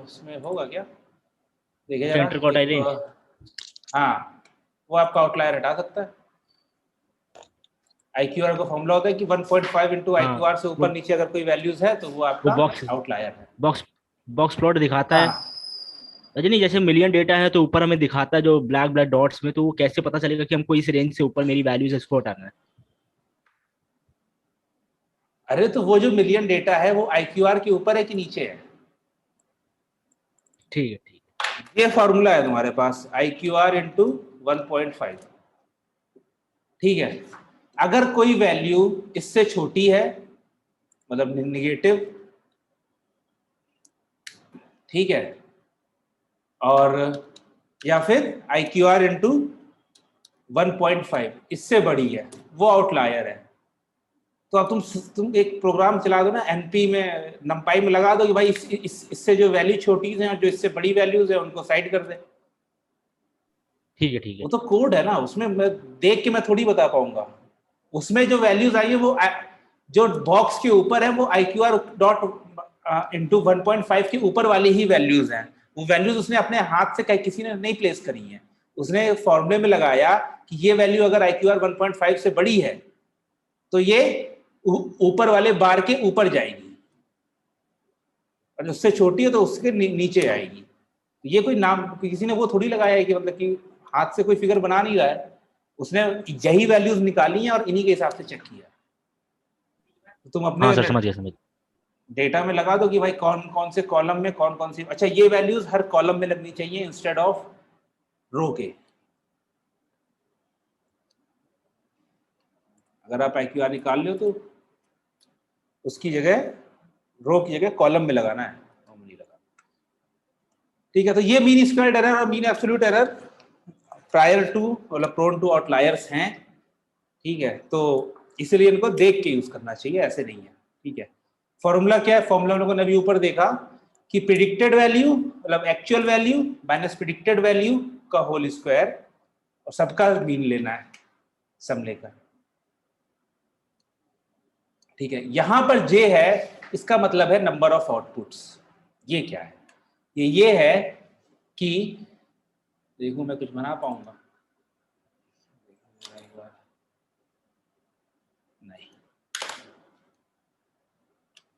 [SPEAKER 1] इसमें होगा क्या, देखिए
[SPEAKER 3] अच्छा,
[SPEAKER 1] जरा
[SPEAKER 3] इंटर क्वार्टाइल
[SPEAKER 1] एक
[SPEAKER 3] रेंज।
[SPEAKER 1] हाँ, वो आपका आउटलायर हटा सकता है। आई क्यू आर का फॉर्मूला होता है कि 1.5 इंटू आई
[SPEAKER 3] हाँ,
[SPEAKER 1] क्यू आर से ऊपर नीचे अगर कोई वैल्यूज है तो वो
[SPEAKER 3] वो
[SPEAKER 1] आपका
[SPEAKER 3] बॉक्स
[SPEAKER 1] आउटलायर है।
[SPEAKER 3] बॉक्स बॉक्स प्लॉट दिखाता है।
[SPEAKER 1] हाँ,
[SPEAKER 3] अच्छा, नहीं जैसे मिलियन डेटा है तो ऊपर हमें दिखाता है जो ब्लैक ब्लैक डॉट्स में, तो वो कैसे पता चलेगा कि हमको इस रेंज से ऊपर मेरी वैल्यूज इसको हटाना है?
[SPEAKER 1] अरे तो वो जो मिलियन डेटा है वो आई क्यू आर के ऊपर है कि नीचे है।
[SPEAKER 3] ठीक है, ठीक
[SPEAKER 1] ये फॉर्मूला है तुम्हारे पास, आई क्यू आर इंटू 1.5। ठीक है, अगर कोई वैल्यू इससे छोटी है, मतलब निगेटिव, ठीक है, और या फिर आई क्यू आर इंटू 1.5 इससे बड़ी है, वो आउटलायर है। तो अब तुम एक प्रोग्राम चला दो ना एनपी में, नंपाई में लगा दो कि भाई इससे जो वैल्यू छोटी है और जो इससे बड़ी वैल्यूज है उनको साइड कर दे।
[SPEAKER 3] ठीक है, ठीक है।
[SPEAKER 1] वो तो कोड है ना, उसमें मैं देख के मैं थोड़ी बता पाऊंगा। उसमें जो वैल्यूज आई है वो जो बॉक्स के ऊपर है वो I Q R dot into 1.5 के ऊपर वाली ही वैल्यूज हैं। वो वैल्यूज उसने अपने हाथ से किसी ने नहीं प्लेस करी है, उसने फॉर्मूले में लगाया कि ये वैल्यू अगर आई क्यू आर 1.5 से बड़ी है तो ये ऊपर वाले बार के ऊपर जाएगी, और उससे छोटी है तो उसके नीचे आएगी। ये कोई नाम किसी ने वो थोड़ी लगाया है कि मतलब कि हाथ से कोई फिगर बना नहीं रहा है, उसने यही वैल्यूज निकाली हैं और इन्हीं के हिसाब से चेक किया। तो तुम
[SPEAKER 3] हाँ
[SPEAKER 1] अपने
[SPEAKER 3] सर, समझ गया, समझ गया।
[SPEAKER 1] डेटा में लगा दो कि भाई कौन कौन से कॉलम में कौन कौन सी, अच्छा ये वैल्यूज हर कॉलम में लगनी चाहिए इंस्टेड ऑफ रो के। अगर आप आई क्यू आर निकाल लो तो उसकी जगह रो की जगह कॉलम में लगाना है, नॉर्मली लगा। ठीक है, तो ये मीन स्क्वायर्ड एरर और mean absolute error prior to मतलब प्रोन टू आउटलायर्स हैं। ठीक है, तो इसलिए इनको देख के यूज करना चाहिए, ऐसे नहीं है। ठीक है, फॉर्मूला क्या है, फॉर्मूला हम लोगों ने अभी ऊपर देखा कि प्रिडिक्टेड वैल्यू मतलब actual value minus predicted value का होल स्क्वायर, और सबका मीन लेना है सम लेकर। ठीक है, यहां पर जे है, इसका मतलब है नंबर ऑफ आउटपुट्स। ये क्या है, ये है कि देखो मैं कुछ बना पाऊंगा, नहीं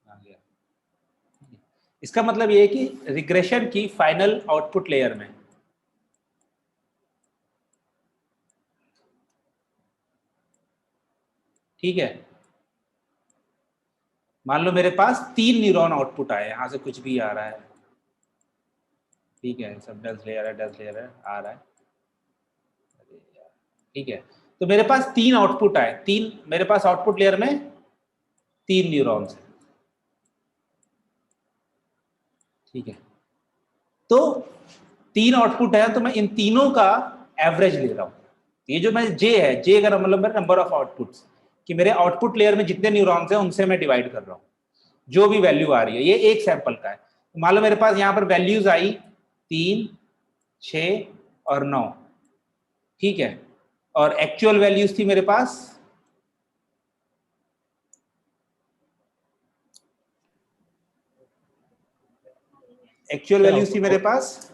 [SPEAKER 1] आ गया। इसका मतलब ये है कि रिग्रेशन की फाइनल आउटपुट लेयर में, ठीक है, मान लो मेरे पास 3 न्यूरॉन आउटपुट आए, यहां से कुछ भी आ रहा है, ठीक है, सब डेंस लेयर है, डेंस लेयर है, आ रहा है, ठीक है। तो मेरे पास 3 आउटपुट आए, 3 मेरे पास आउटपुट लेयर में 3 न्यूरॉन्स है। ठीक है, तो 3 आउटपुट है तो मैं इन तीनों का एवरेज ले रहा हूं। ये जो मैं जे है, जे का मतलब मेरा नंबर ऑफ आउटपुट्स, कि मेरे आउटपुट लेयर में जितने न्यूरॉन्स हैं उनसे मैं डिवाइड कर रहा हूं, जो भी वैल्यू आ रही है। ये एक सैंपल का है। मान लो मेरे पास यहाँ पर वैल्यूज आई 3, 6 और 9, ठीक है, और एक्चुअल वैल्यूज थी मेरे पास मेरे पास।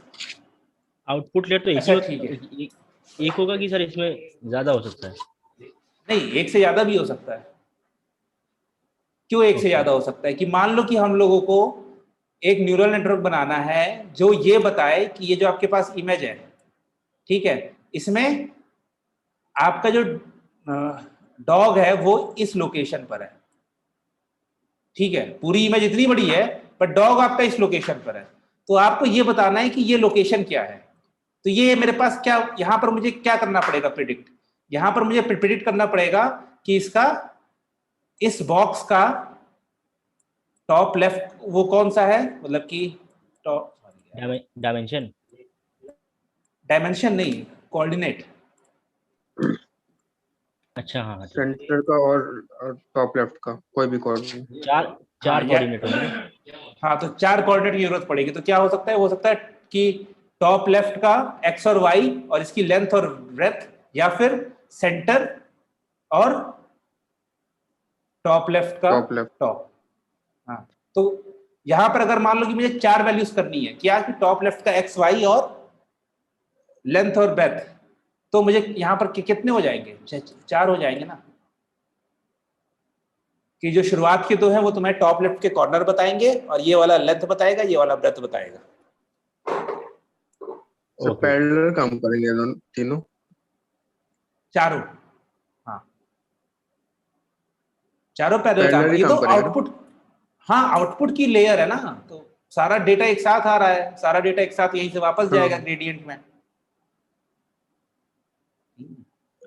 [SPEAKER 3] आउटपुट लेयर तो एक
[SPEAKER 1] अच्छा,
[SPEAKER 3] ही
[SPEAKER 1] ठीक है,
[SPEAKER 3] एक होगा कि सर इसमें ज्यादा हो सकता है?
[SPEAKER 1] नहीं, एक से ज्यादा भी हो सकता है। क्यों एक से ज्यादा हो सकता है? कि मान लो कि हम लोगों को एक न्यूरल नेटवर्क बनाना है जो ये बताए कि ये जो आपके पास इमेज है, ठीक है, इसमें आपका जो डॉग है वो इस लोकेशन पर है, ठीक है, पूरी इमेज इतनी बड़ी है पर डॉग आपका इस लोकेशन पर है। तो आपको ये बताना है कि ये लोकेशन क्या है। तो ये मेरे पास क्या, यहां पर मुझे क्या करना पड़ेगा? प्रिडिक्ट। यहां पर मुझे प्रिडिक्ट करना पड़ेगा कि इसका, इस बॉक्स का टॉप लेफ्ट वो कौन सा है, मतलब कि टॉप,
[SPEAKER 3] डायमेंशन
[SPEAKER 1] डायमेंशन नहीं, कोऑर्डिनेट।
[SPEAKER 3] अच्छा, हाँ हाँ, ठीक है।
[SPEAKER 2] सेंटर का और टॉप लेफ्ट का कोई भी कोऑर्डिनेट।
[SPEAKER 3] चार
[SPEAKER 1] हाँ,
[SPEAKER 3] चार कोऑर्डिनेट होंगे ना?
[SPEAKER 1] हाँ, तो 4 कोऑर्डिनेट की जरूरत पड़ेगी। तो क्या हो सकता है? हो सकता है कि टॉप लेफ्ट का एक्स और वाई और इसकी लेंथ और ब्रेथ, या फिर सेंटर और टॉप लेफ्ट का
[SPEAKER 2] टॉप लेफ्ट।
[SPEAKER 1] टॉप। हाँ, तो यहां पर अगर मान लो कि मुझे 4 वैल्यूज करनी है, क्या कि टॉप लेफ्ट का एक्स वाई और लेंथ और ब्रेथ, तो मुझे यहां पर कितने हो जाएंगे? 4 हो जाएंगे ना। कि जो शुरुआत के 2 है वो तुम्हें टॉप लेफ्ट के कॉर्नर बताएंगे, और ये वाला लेंथ बताएगा, ये वाला ब्रेथ बताएगा।
[SPEAKER 2] सब पैरेलल काम करेंगे दोनों तीनों,
[SPEAKER 1] चारों, हाँ, चारों पैरेलल काम।
[SPEAKER 2] पैरेलल ही
[SPEAKER 1] ये तो
[SPEAKER 2] काम करेंगे ना।
[SPEAKER 1] आउटपुट, हाँ, आउटपुट की लेयर है ना, तो सारा डेटा एक साथ आ रहा है, सारा डेटा एक साथ यहीं से वापस जाएगा
[SPEAKER 2] हाँ,
[SPEAKER 1] ग्रेडियंट में।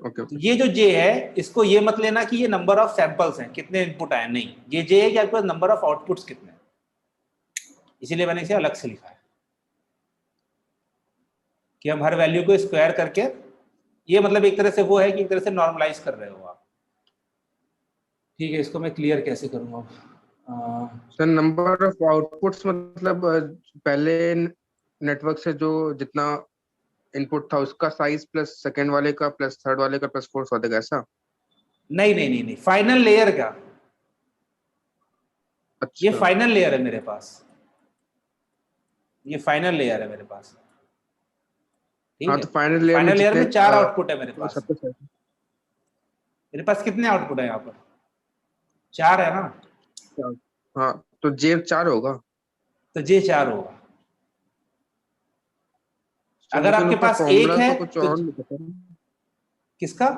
[SPEAKER 2] ओके
[SPEAKER 1] तो
[SPEAKER 2] ओके।
[SPEAKER 1] ये जो जे है, इसको ये मत लेना कि ये नंबर ऑफ सैंपल्स हैं, कितने इनपुट आए, नहीं, ये जे है कि आपके पास नंबर ऑफ आउटपुट्स कितने हैं। इसीलिए मैंने इसे अलग से लिखा है कि हम हर वैल्यू को स्क्वायर करके, ये मतलब एक तरह से वो है कि एक तरह से नॉर्मलाइज कर रहे हो आप। ठीक है, इसको मैं क्लियर कैसे करूंगा?
[SPEAKER 2] सर नंबर ऑफ आउटपुट्स मतलब पहले नेटवर्क से जो जितना इनपुट था उसका साइज प्लस सेकंड वाले का प्लस थर्ड वाले का प्लस फोर्थ वाले का, ऐसा?
[SPEAKER 1] नहीं नहीं नहीं नहीं, फाइनल लेयर का, ये
[SPEAKER 2] अच्छा।
[SPEAKER 1] फाइनल लेयर है मेरे पास, ये फाइनल लेयर है मेरे पास, ठीक
[SPEAKER 2] हाँ,
[SPEAKER 1] है।
[SPEAKER 2] तो फाइनल लेयर में
[SPEAKER 1] फाइनल लेयर
[SPEAKER 2] जितने
[SPEAKER 1] में 4 आउटपुट है मेरे पास।
[SPEAKER 2] सबसे
[SPEAKER 1] मेरे पास कितने आउटपुट है यहाँ पर? 4 है ना,
[SPEAKER 2] हाँ, तो जे 4 होगा।
[SPEAKER 1] तो जे 4 होगा।
[SPEAKER 2] सर
[SPEAKER 1] अगर
[SPEAKER 2] लेकिन
[SPEAKER 1] आपके
[SPEAKER 2] उसका
[SPEAKER 1] पास एक
[SPEAKER 2] फॉर्मूला
[SPEAKER 1] है
[SPEAKER 2] तो कुछ
[SPEAKER 1] तो
[SPEAKER 2] और नहीं पता।
[SPEAKER 1] किसका?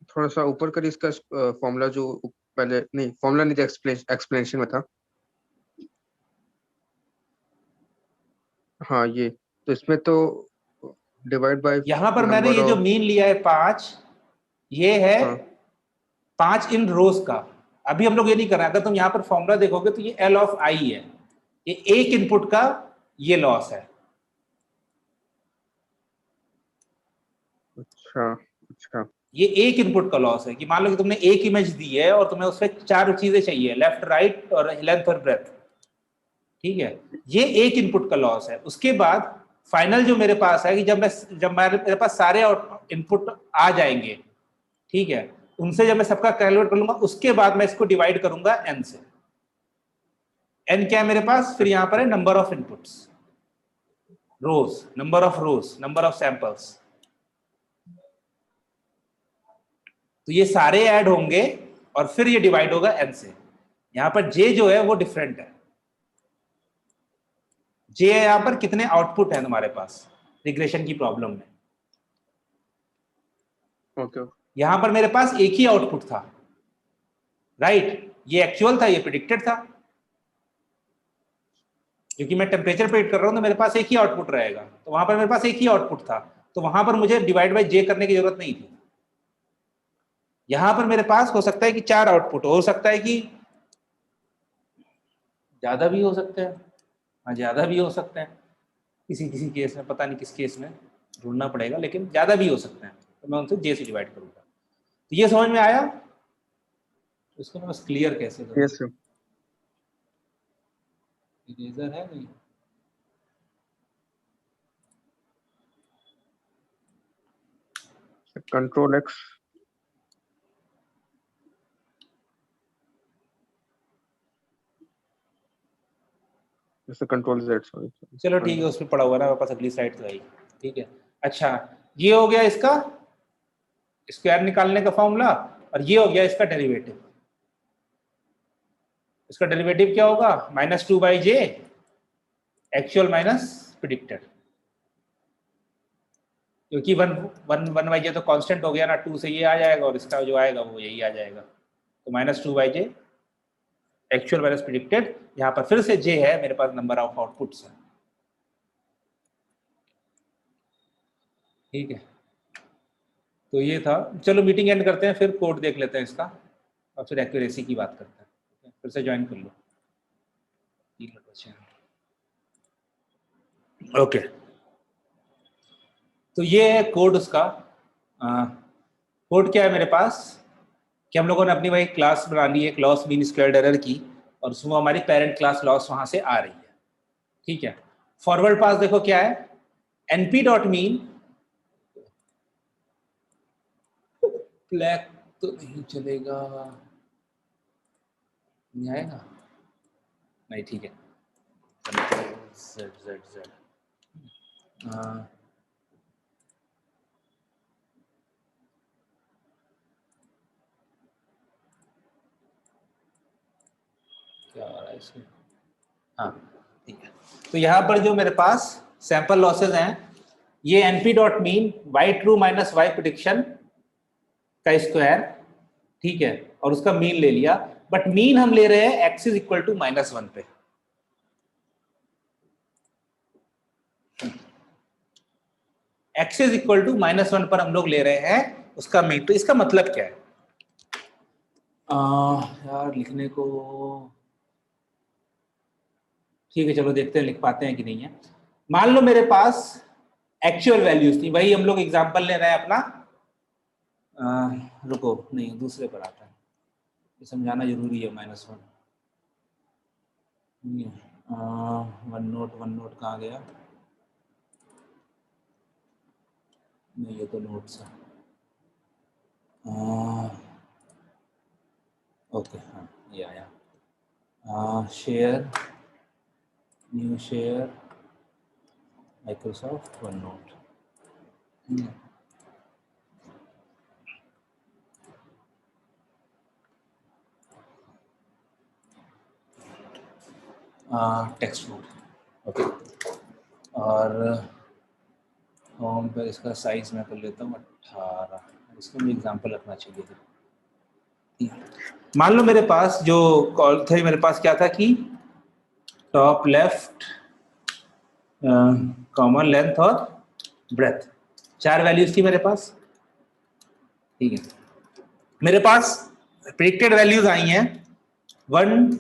[SPEAKER 2] थोड़ा सा ऊपर कर इसका फॉर्मूला जो पहले, नहीं फॉर्मूला नहीं था, एक्सप्लेनेशन में था। हाँ, ये तो इसमें तो डिवाइड बाय
[SPEAKER 1] यहां पर मैंने
[SPEAKER 2] नंबर
[SPEAKER 1] ये जो
[SPEAKER 2] ऑफ।
[SPEAKER 1] मीन लिया है 5, ये है
[SPEAKER 2] हाँ,
[SPEAKER 1] 5 इन रोज का। अभी हम लोग ये नहीं कर रहे हैं। अगर तुम यहाँ पर फॉर्मूला देखोगे तो ये एल ऑफ आई है, ये एक इनपुट का ये लॉस है।
[SPEAKER 2] अच्छा अच्छा।
[SPEAKER 1] ये एक इनपुट का लॉस है कि मान लो कि तुमने एक इमेज दी है और तुम्हें उसमें 4 चीजें चाहिए, लेफ्ट, राइट और लेंथ और ब्रेथ, ठीक है, ये एक इनपुट का लॉस है। उसके बाद फाइनल जो मेरे पास है कि जब मेरे पास सारे इनपुट आ जाएंगे, ठीक है, उनसे जब मैं सबका कैलकुलेट कर लूंगा, उसके बाद मैं इसको डिवाइड करूंगा एन से। एन क्या है मेरे पास? फिर यहां पर है number of inputs, rows, number of rows, number of samples. तो ये सारे ऐड होंगे और फिर ये डिवाइड होगा एन से। यहां पर जे जो है वो डिफरेंट है। जे यहां पर कितने आउटपुट है तुम्हारे पास रिग्रेशन की प्रॉब्लम में।
[SPEAKER 2] ओके।
[SPEAKER 1] यहां पर मेरे पास एक ही आउटपुट था, राइट, ये एक्चुअल था, ये प्रिडिक्टेड था। क्योंकि मैं टेम्परेचर प्रिडिक्ट कर रहा हूं तो मेरे पास एक ही आउटपुट रहेगा, तो वहां पर मेरे पास एक ही आउटपुट था, तो वहां पर मुझे डिवाइड बाय जे करने की जरूरत नहीं थी। यहां पर मेरे पास हो सकता है कि 4 आउटपुट हो सकता है कि ज़्यादा भी हो सकते हैं, हाँ ज़्यादा भी हो सकते हैं, किसी किसी केस में, पता नहीं किस केस में ढूंढना पड़ेगा, लेकिन ज़्यादा भी हो सकते हैं, तो मैं उनसे जे से डिवाइड करूँगा। तो ये समझ में आया, इसको मैं बस क्लियर कैसे करूँ।
[SPEAKER 2] Yes sir.
[SPEAKER 1] इरेजर है नहीं,
[SPEAKER 2] कंट्रोल एक्स, जैसे कंट्रोल जेड, सॉरी।
[SPEAKER 1] चलो ठीक है, उसमें पड़ा हुआ ना मेरे पास, अगली स्लाइड तो आई। ठीक है, अच्छा ये हो गया इसका स्क्वायर निकालने का फॉर्मूला, और ये हो गया इसका डेरिवेटिव। इसका डेरिवेटिव क्या होगा, -2/j एक्चुअल माइनस प्रिडिक्टेड, क्योंकि वन बाई जे तो कांस्टेंट हो गया ना, 2 से ये आ जाएगा और इसका जो आएगा वो यही आ जाएगा, तो -2/j एक्चुअल माइनस प्रिडिक्टेड। यहाँ पर फिर से j है मेरे पास, नंबर ऑफ आउटपुट्स है। ठीक है, तो ये था। चलो मीटिंग एंड करते हैं, फिर कोड देख लेते हैं इसका, और फिर एक्यूरेसी की बात करते हैं। ठीक है? फिर से ज्वाइन कर लो, 3 मिनट बचे हैं। ओके, तो ये है कोड उसका। कोड क्या है मेरे पास कि हम लोगों ने अपनी वही क्लास बना ली है, क्लास मीन स्क्वायर्ड एरर की, और उसमें हमारी पेरेंट क्लास लॉस वहां से आ रही है। ठीक है, फॉरवर्ड पास देखो क्या है, np.mean, ब्लैक तो नहीं चलेगा, नहीं आएगा, नहीं ठीक है, z z z क्या आ रहा है इसमें, हाँ ठीक है। तो यहाँ पर जो मेरे पास सैंपल लॉसेज हैं, ये np.mean y true minus y prediction का स्क्वायर, ठीक है, और उसका मीन ले लिया, बट मीन हम ले रहे हैं x इज इक्वल टू -1 पे। x इज इक्वल टू -1 पर हम लोग ले रहे हैं उसका मीन। तो इसका मतलब क्या है, यार लिखने को, ठीक है चलो देखते हैं लिख पाते हैं कि नहीं है। मान लो मेरे पास एक्चुअल वैल्यूज थी, वही हम लोग एग्जांपल ले रहे हैं अपना, रुको नहीं दूसरे पर आता है, ये समझाना जरूरी है। -1 वन नोट कहाँ गया, नहीं ये तो नोट्स है, ओके हाँ ये आया, share, new share, Microsoft one note. Text mode, okay, और होम पर इसका साइज मैं कर लेता हूँ 18, इसका भी एग्जांपल रखना चाहिए। मान लो मेरे पास जो कॉल थे, मेरे पास क्या था कि टॉप लेफ्ट, कॉमन लेंथ और ब्रेथ, 4 वैल्यूज थी मेरे पास। ठीक है, मेरे पास प्रेडिक्टेड वैल्यूज आई हैं 1,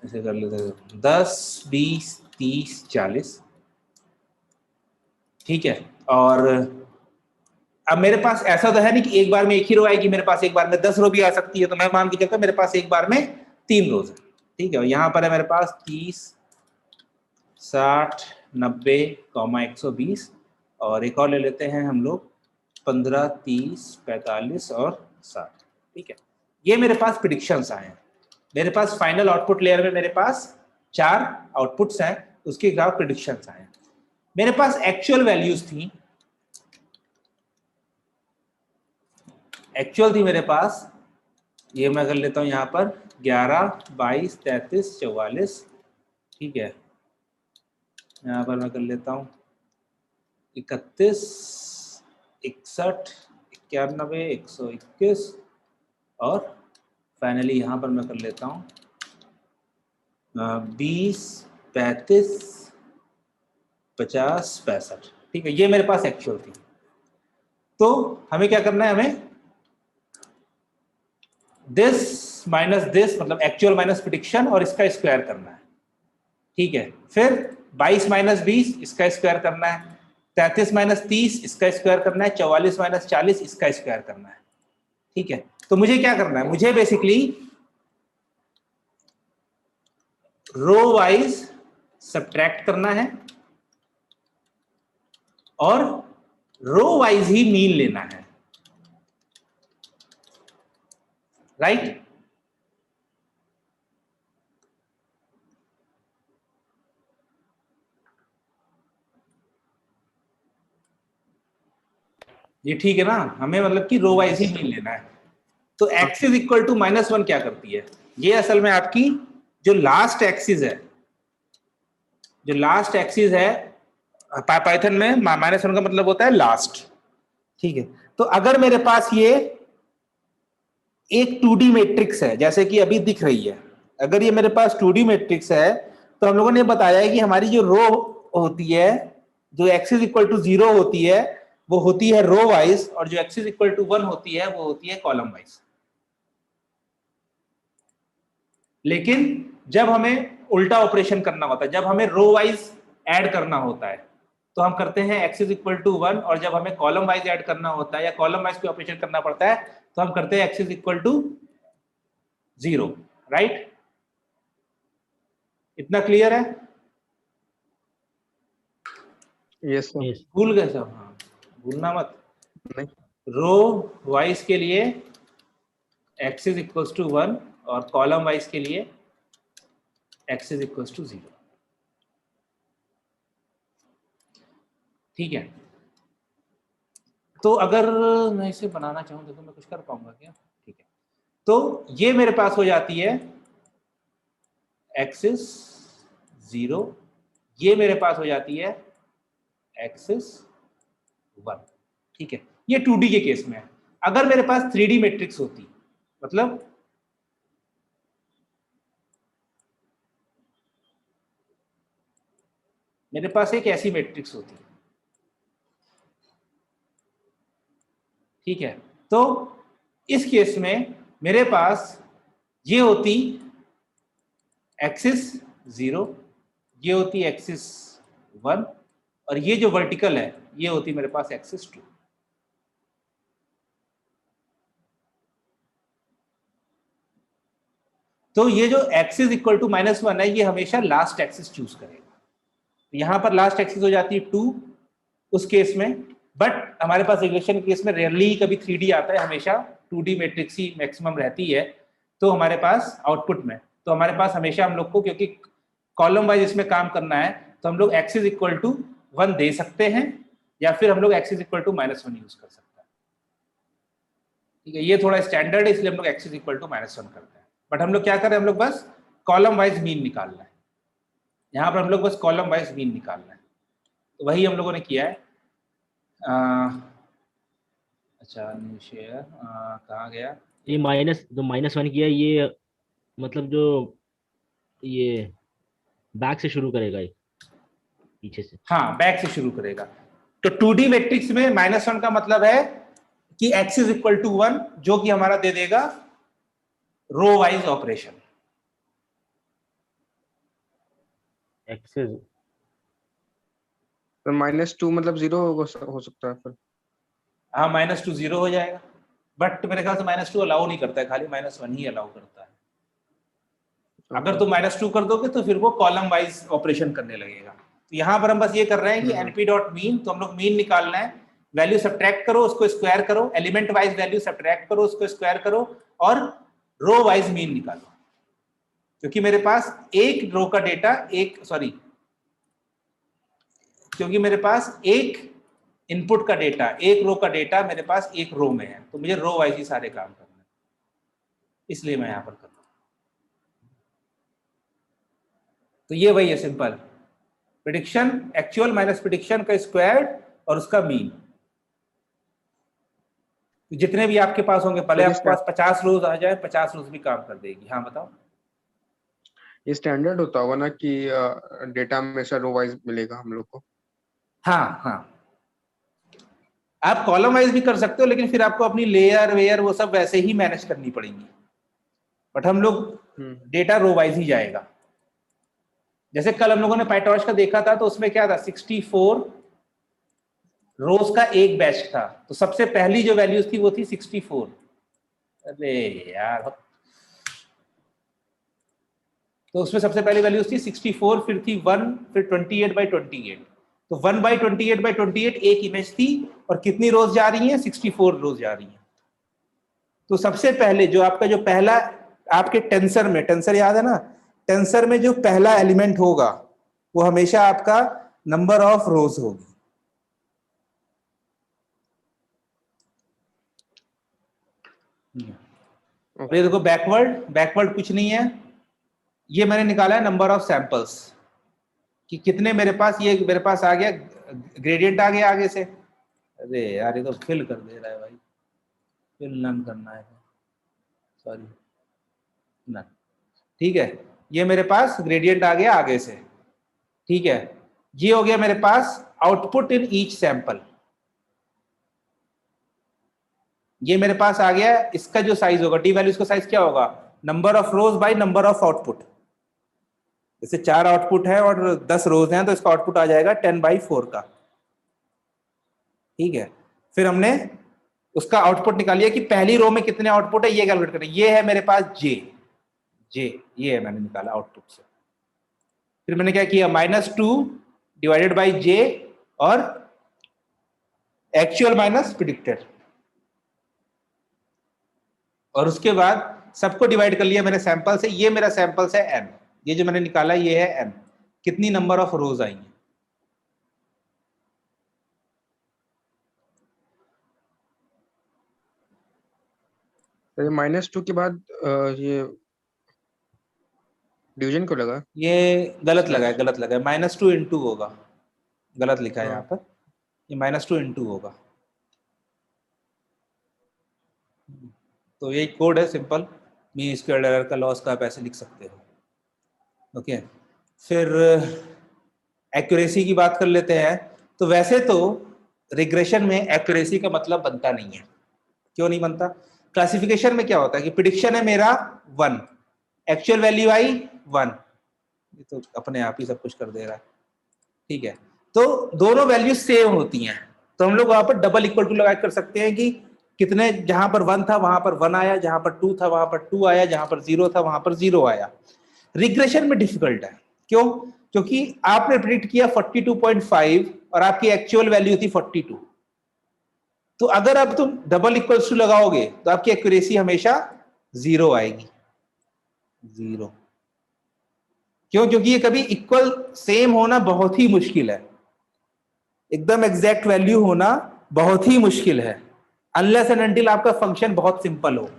[SPEAKER 1] ऐसे कर लेते हैं 10, 20, 30, 40। ठीक है, और अब मेरे पास ऐसा तो है नहीं कि एक बार में एक ही रो आएगी, मेरे पास एक बार में 10 रो भी आ सकती है, तो मैं मान के चलता हूं मेरे पास एक बार में 3 रोज है। ठीक है, और यहाँ पर है मेरे पास 30, 60, 90, 120, और एक और ले लेते हैं हम लोग 15, 30, 45 और 60। ठीक है, ये मेरे पास प्रिडिक्शंस आए हैं। मेरे पास फाइनल आउटपुट लेयर में मेरे पास 4 आउटपुट्स हैं, उसके हिसाब प्रिडिक्शंस आए हैं। मेरे पास एक्चुअल वैल्यूज थी, एक्चुअल थी मेरे पास, ये मैं कर लेता हूँ यहाँ पर 11, 22, 33, 44। ठीक है, यहाँ पर मैं कर लेता हूँ 31, 61, 91, 121, और फाइनली यहाँ पर मैं कर लेता हूँ 20, 35, 50, 65। ठीक है, ये मेरे पास एक्चुअल थी। तो हमें क्या करना है, हमें दिस माइनस दिस मतलब एक्चुअल माइनस प्रिडिक्शन और इसका स्क्वायर करना है, ठीक है। फिर 22 माइनस 20 इसका स्क्वायर करना है, 33 माइनस 30 इसका स्क्वायर करना है, 44 माइनस 40 इसका स्क्वायर करना है, ठीक है। तो मुझे क्या करना है, मुझे बेसिकली रो वाइज सब्ट्रैक्ट करना है और रो वाइज ही मीन लेना है, राइट। ये ठीक है ना, हमें मतलब कि रो वाइज ही मीन लेना है। तो x इज इक्वल टू -1 क्या करती है, ये असल में आपकी जो लास्ट एक्सिस है, जो लास्ट एक्सिस है पाइथन में -1 का मतलब होता है लास्ट, ठीक है। तो अगर मेरे पास ये एक 2D मैट्रिक्स है जैसे कि अभी दिख रही है, अगर ये मेरे पास 2D मैट्रिक्स है तो हम लोगों ने बताया है कि हमारी जो रो होती है, जो x इज इक्वल टू 0 होती है वो होती है रो वाइज, और जो x इज इक्वल टू 1 होती है वो होती है कॉलम वाइज। लेकिन जब हमें उल्टा ऑपरेशन करना होता है, जब हमें रो वाइज ऐड करना होता है तो हम करते हैं x इज इक्वल टू 1, और जब हमें कॉलम वाइज ऐड करना होता है या कॉलम वाइज पे ऑपरेशन करना पड़ता है तो हम करते हैं x is equal to 0, right. इतना क्लियर है?
[SPEAKER 2] Yes sir.
[SPEAKER 3] Yes.
[SPEAKER 1] भूल गए सब? हाँ, भूलना मत।
[SPEAKER 2] नहीं।
[SPEAKER 1] रो वाइज के लिए x इज इक्वल टू 1 और कॉलम वाइज के लिए x इज इक्वल टू 0, ठीक है। तो अगर मैं इसे बनाना चाहूं तो मैं कुछ कर पाऊंगा क्या? ठीक है, तो ये मेरे पास हो जाती है x इज 0, ये मेरे पास हो जाती है x इज 1, ठीक है। ये 2D के केस में है। अगर मेरे पास 3D मैट्रिक्स होती, मतलब मेरे पास एक ऐसी मैट्रिक्स होती, ठीक है, तो इस केस में मेरे पास ये होती एक्सिस 0, ये होती एक्सिस 1, और ये जो वर्टिकल है ये होती मेरे पास एक्सिस 2। तो ये जो एक्सिस इक्वल टू -1 है ये हमेशा लास्ट एक्सिस चूज करेगा। यहां पर लास्ट एक्सिस हो जाती है 2 उस केस में, बट हमारे पास रिग्रेशन के केस में रेयरली ही कभी 3D आता है, हमेशा 2D मैट्रिक्स ही मैक्सिमम रहती है। तो हमारे पास आउटपुट में तो हमारे पास हमेशा हम लोग को, क्योंकि कॉलम वाइज इसमें काम करना है, तो हम लोग x इज इक्वल टू 1 दे सकते हैं या फिर हम लोग x is equal to -1 use कर सकते हैं, ठीक है। ये थोड़ा स्टैंडर्ड है इसलिए हम लोग x इज इक्वल टू -1 करते हैं, बट हम लोग क्या करें, हम लोग बस कॉलम वाइज मीन निकालना है। यहाँ पर हम लोग बस कॉलम वाइज मीन निकालना है, तो वही हम लोगों ने किया है। अच्छा, न्यू शेयर कहाँ गया?
[SPEAKER 3] ये -1 किया, ये मतलब जो ये बैक से शुरू करेगा, ये पीछे से।
[SPEAKER 1] हाँ, बैक से शुरू करेगा। तो 2D मैट्रिक्स में -1 का मतलब है कि x इज इक्वल टू 1, जो कि हमारा दे देगा रो वाइज ऑपरेशन।
[SPEAKER 3] एक्सेस
[SPEAKER 2] तो -2 मतलब 0 हो सकता है फिर।
[SPEAKER 1] हाँ, -2 0 हो जाएगा, बट मेरे ख्याल से -2 अलाउ नहीं करता है, खाली -1 ही अलाउ करता है। अगर तुम -2 कर दोगे तो फिर वो कॉलम वाइज ऑपरेशन करने लगेगा। तो यहाँ पर हम बस ये कर रहे हैं कि np डॉट मीन, तो हम लोग मीन निकालना है, वैल्यू सब्ट्रैक्ट करो उसको स्क्वायर करो, एलिमेंट वाइज वैल्यू सब्ट्रैक्ट करो उसको स्क्वायर करो, और रो वाइज मीन निकालो। क्योंकि मेरे पास एक रो का डेटा क्योंकि मेरे पास एक इनपुट का डेटा, एक रो का डेटा मेरे पास एक रो में है, तो मुझे रो वाइज ही सारे काम करने हैं, इसलिए मैं यहां पर कर रहा हूं। तो ये वही है simple prediction, actual minus prediction का स्क्वायर और उसका मीन। तो जितने भी आपके पास होंगे, भले आपके पास 50 रोज आ जाए, 50 रोज भी काम कर देगी। हाँ बताओ।
[SPEAKER 2] ये स्टैंडर्ड होता होगा ना कि डेटा हमेशा रो वाइज मिलेगा हम लोग को।
[SPEAKER 1] हाँ हाँ, आप कॉलम वाइज भी कर सकते हो, लेकिन फिर आपको अपनी लेयर वेयर वो सब वैसे ही मैनेज करनी पड़ेंगी। बट हम लोग डेटा रो वाइज ही जाएगा। जैसे कल हम लोगों ने पाइटॉर्च का देखा था, तो उसमें क्या था, 64 रोज का एक बैच था, तो सबसे पहली जो वैल्यूज थी वो थी 64। अरे यार, तो उसमें सबसे पहली वैल्यूज थी 64, फिर थी 1, फिर 28/28। तो 1/28/28 एक इमेज थी, और कितनी रोज जा रही है, 64 रोज जा रही है। तो सबसे पहले जो आपका जो पहला आपके टेंसर में, टेंसर याद है ना, टेंसर में जो पहला एलिमेंट होगा वो हमेशा आपका नंबर ऑफ रोज होगी। ये देखो बैकवर्ड कुछ नहीं है, ये मैंने निकाला है नंबर ऑफ सैंपल्स, कि कितने मेरे पास, ये मेरे पास आ गया ग्रेडियंट आ गया आगे से। अरे यार ये तो फिल कर दे रहा है भाई, फिल नन करना है, सॉरी नन। ठीक है, ये मेरे पास ग्रेडियंट आ गया आगे से। ठीक है, ये हो गया मेरे पास आउटपुट इन ईच सैंपल। ये मेरे पास आ गया, इसका जो साइज होगा टी वैल्यू, इसका साइज क्या होगा, number of rose by number of output. जैसे 4 आउटपुट है और 10 रोज हैं, तो इसका आउटपुट आ जाएगा 10/4 का। ठीक है, फिर हमने उसका आउटपुट निकाल लिया कि पहली रो में कितने आउटपुट है, ये कैलकुलेट करें। ये है मेरे पास जे, ये है मैंने निकाला आउटपुट से। फिर मैंने क्या किया, -2 डिवाइडेड बाई जे और एक्चुअल माइनस प्रिडिक्टेड, और उसके बाद सबको डिवाइड कर लिया मैंने सैंपल से। ये मेरा सैंपल है n, ये जो मैंने निकाला ये है n, कितनी नंबर ऑफ रोज आएंगे।
[SPEAKER 2] तो -2 के बाद ये डिवीजन को लगा,
[SPEAKER 1] ये गलत लगा है, गलत लगा है, -2 इंटू होगा, गलत लिखा है यहाँ पर, ये -2 इंटू होगा। तो ये कोड है सिंपल, मीन स्क्वायर एरर का लॉस का आप ऐसे लिख सकते हो। ओके, फिर एक्यूरेसी की बात कर लेते हैं। तो वैसे तो रिग्रेशन में एक्यूरेसी का मतलब बनता नहीं है। क्यों नहीं बनता? क्लासिफिकेशन में क्या होता है कि प्रिडिक्शन है मेरा 1, एक्चुअल वैल्यू आई 1, ये तो अपने आप ही सब कुछ कर दे रहा है। ठीक है, तो दोनों वैल्यू सेम होती हैं, तो हम लोग वहां पर डबल इक्वल टू लगा कर सकते हैं कि कितने, जहां पर 1 था वहां पर 1 आया, जहां पर 2 था वहां पर 2 आया, जहां पर 0 था वहां पर 0 आया। रिग्रेशन में डिफिकल्ट है, क्यों? क्योंकि आपने प्रिडिक्ट किया 42.5 और आपकी एक्चुअल वैल्यू थी 42। तो अगर अब तुम डबल इक्वल्स टू लगाओगे तो आपकी एक्यूरेसी हमेशा 0 आएगी, 0। क्यों? क्योंकि ये कभी इक्वल सेम होना बहुत ही मुश्किल है, एकदम एग्जैक्ट वैल्यू होना बहुत ही मुश्किल है, अनलेस एंड अनटिल आपका फंक्शन बहुत सिंपल हो।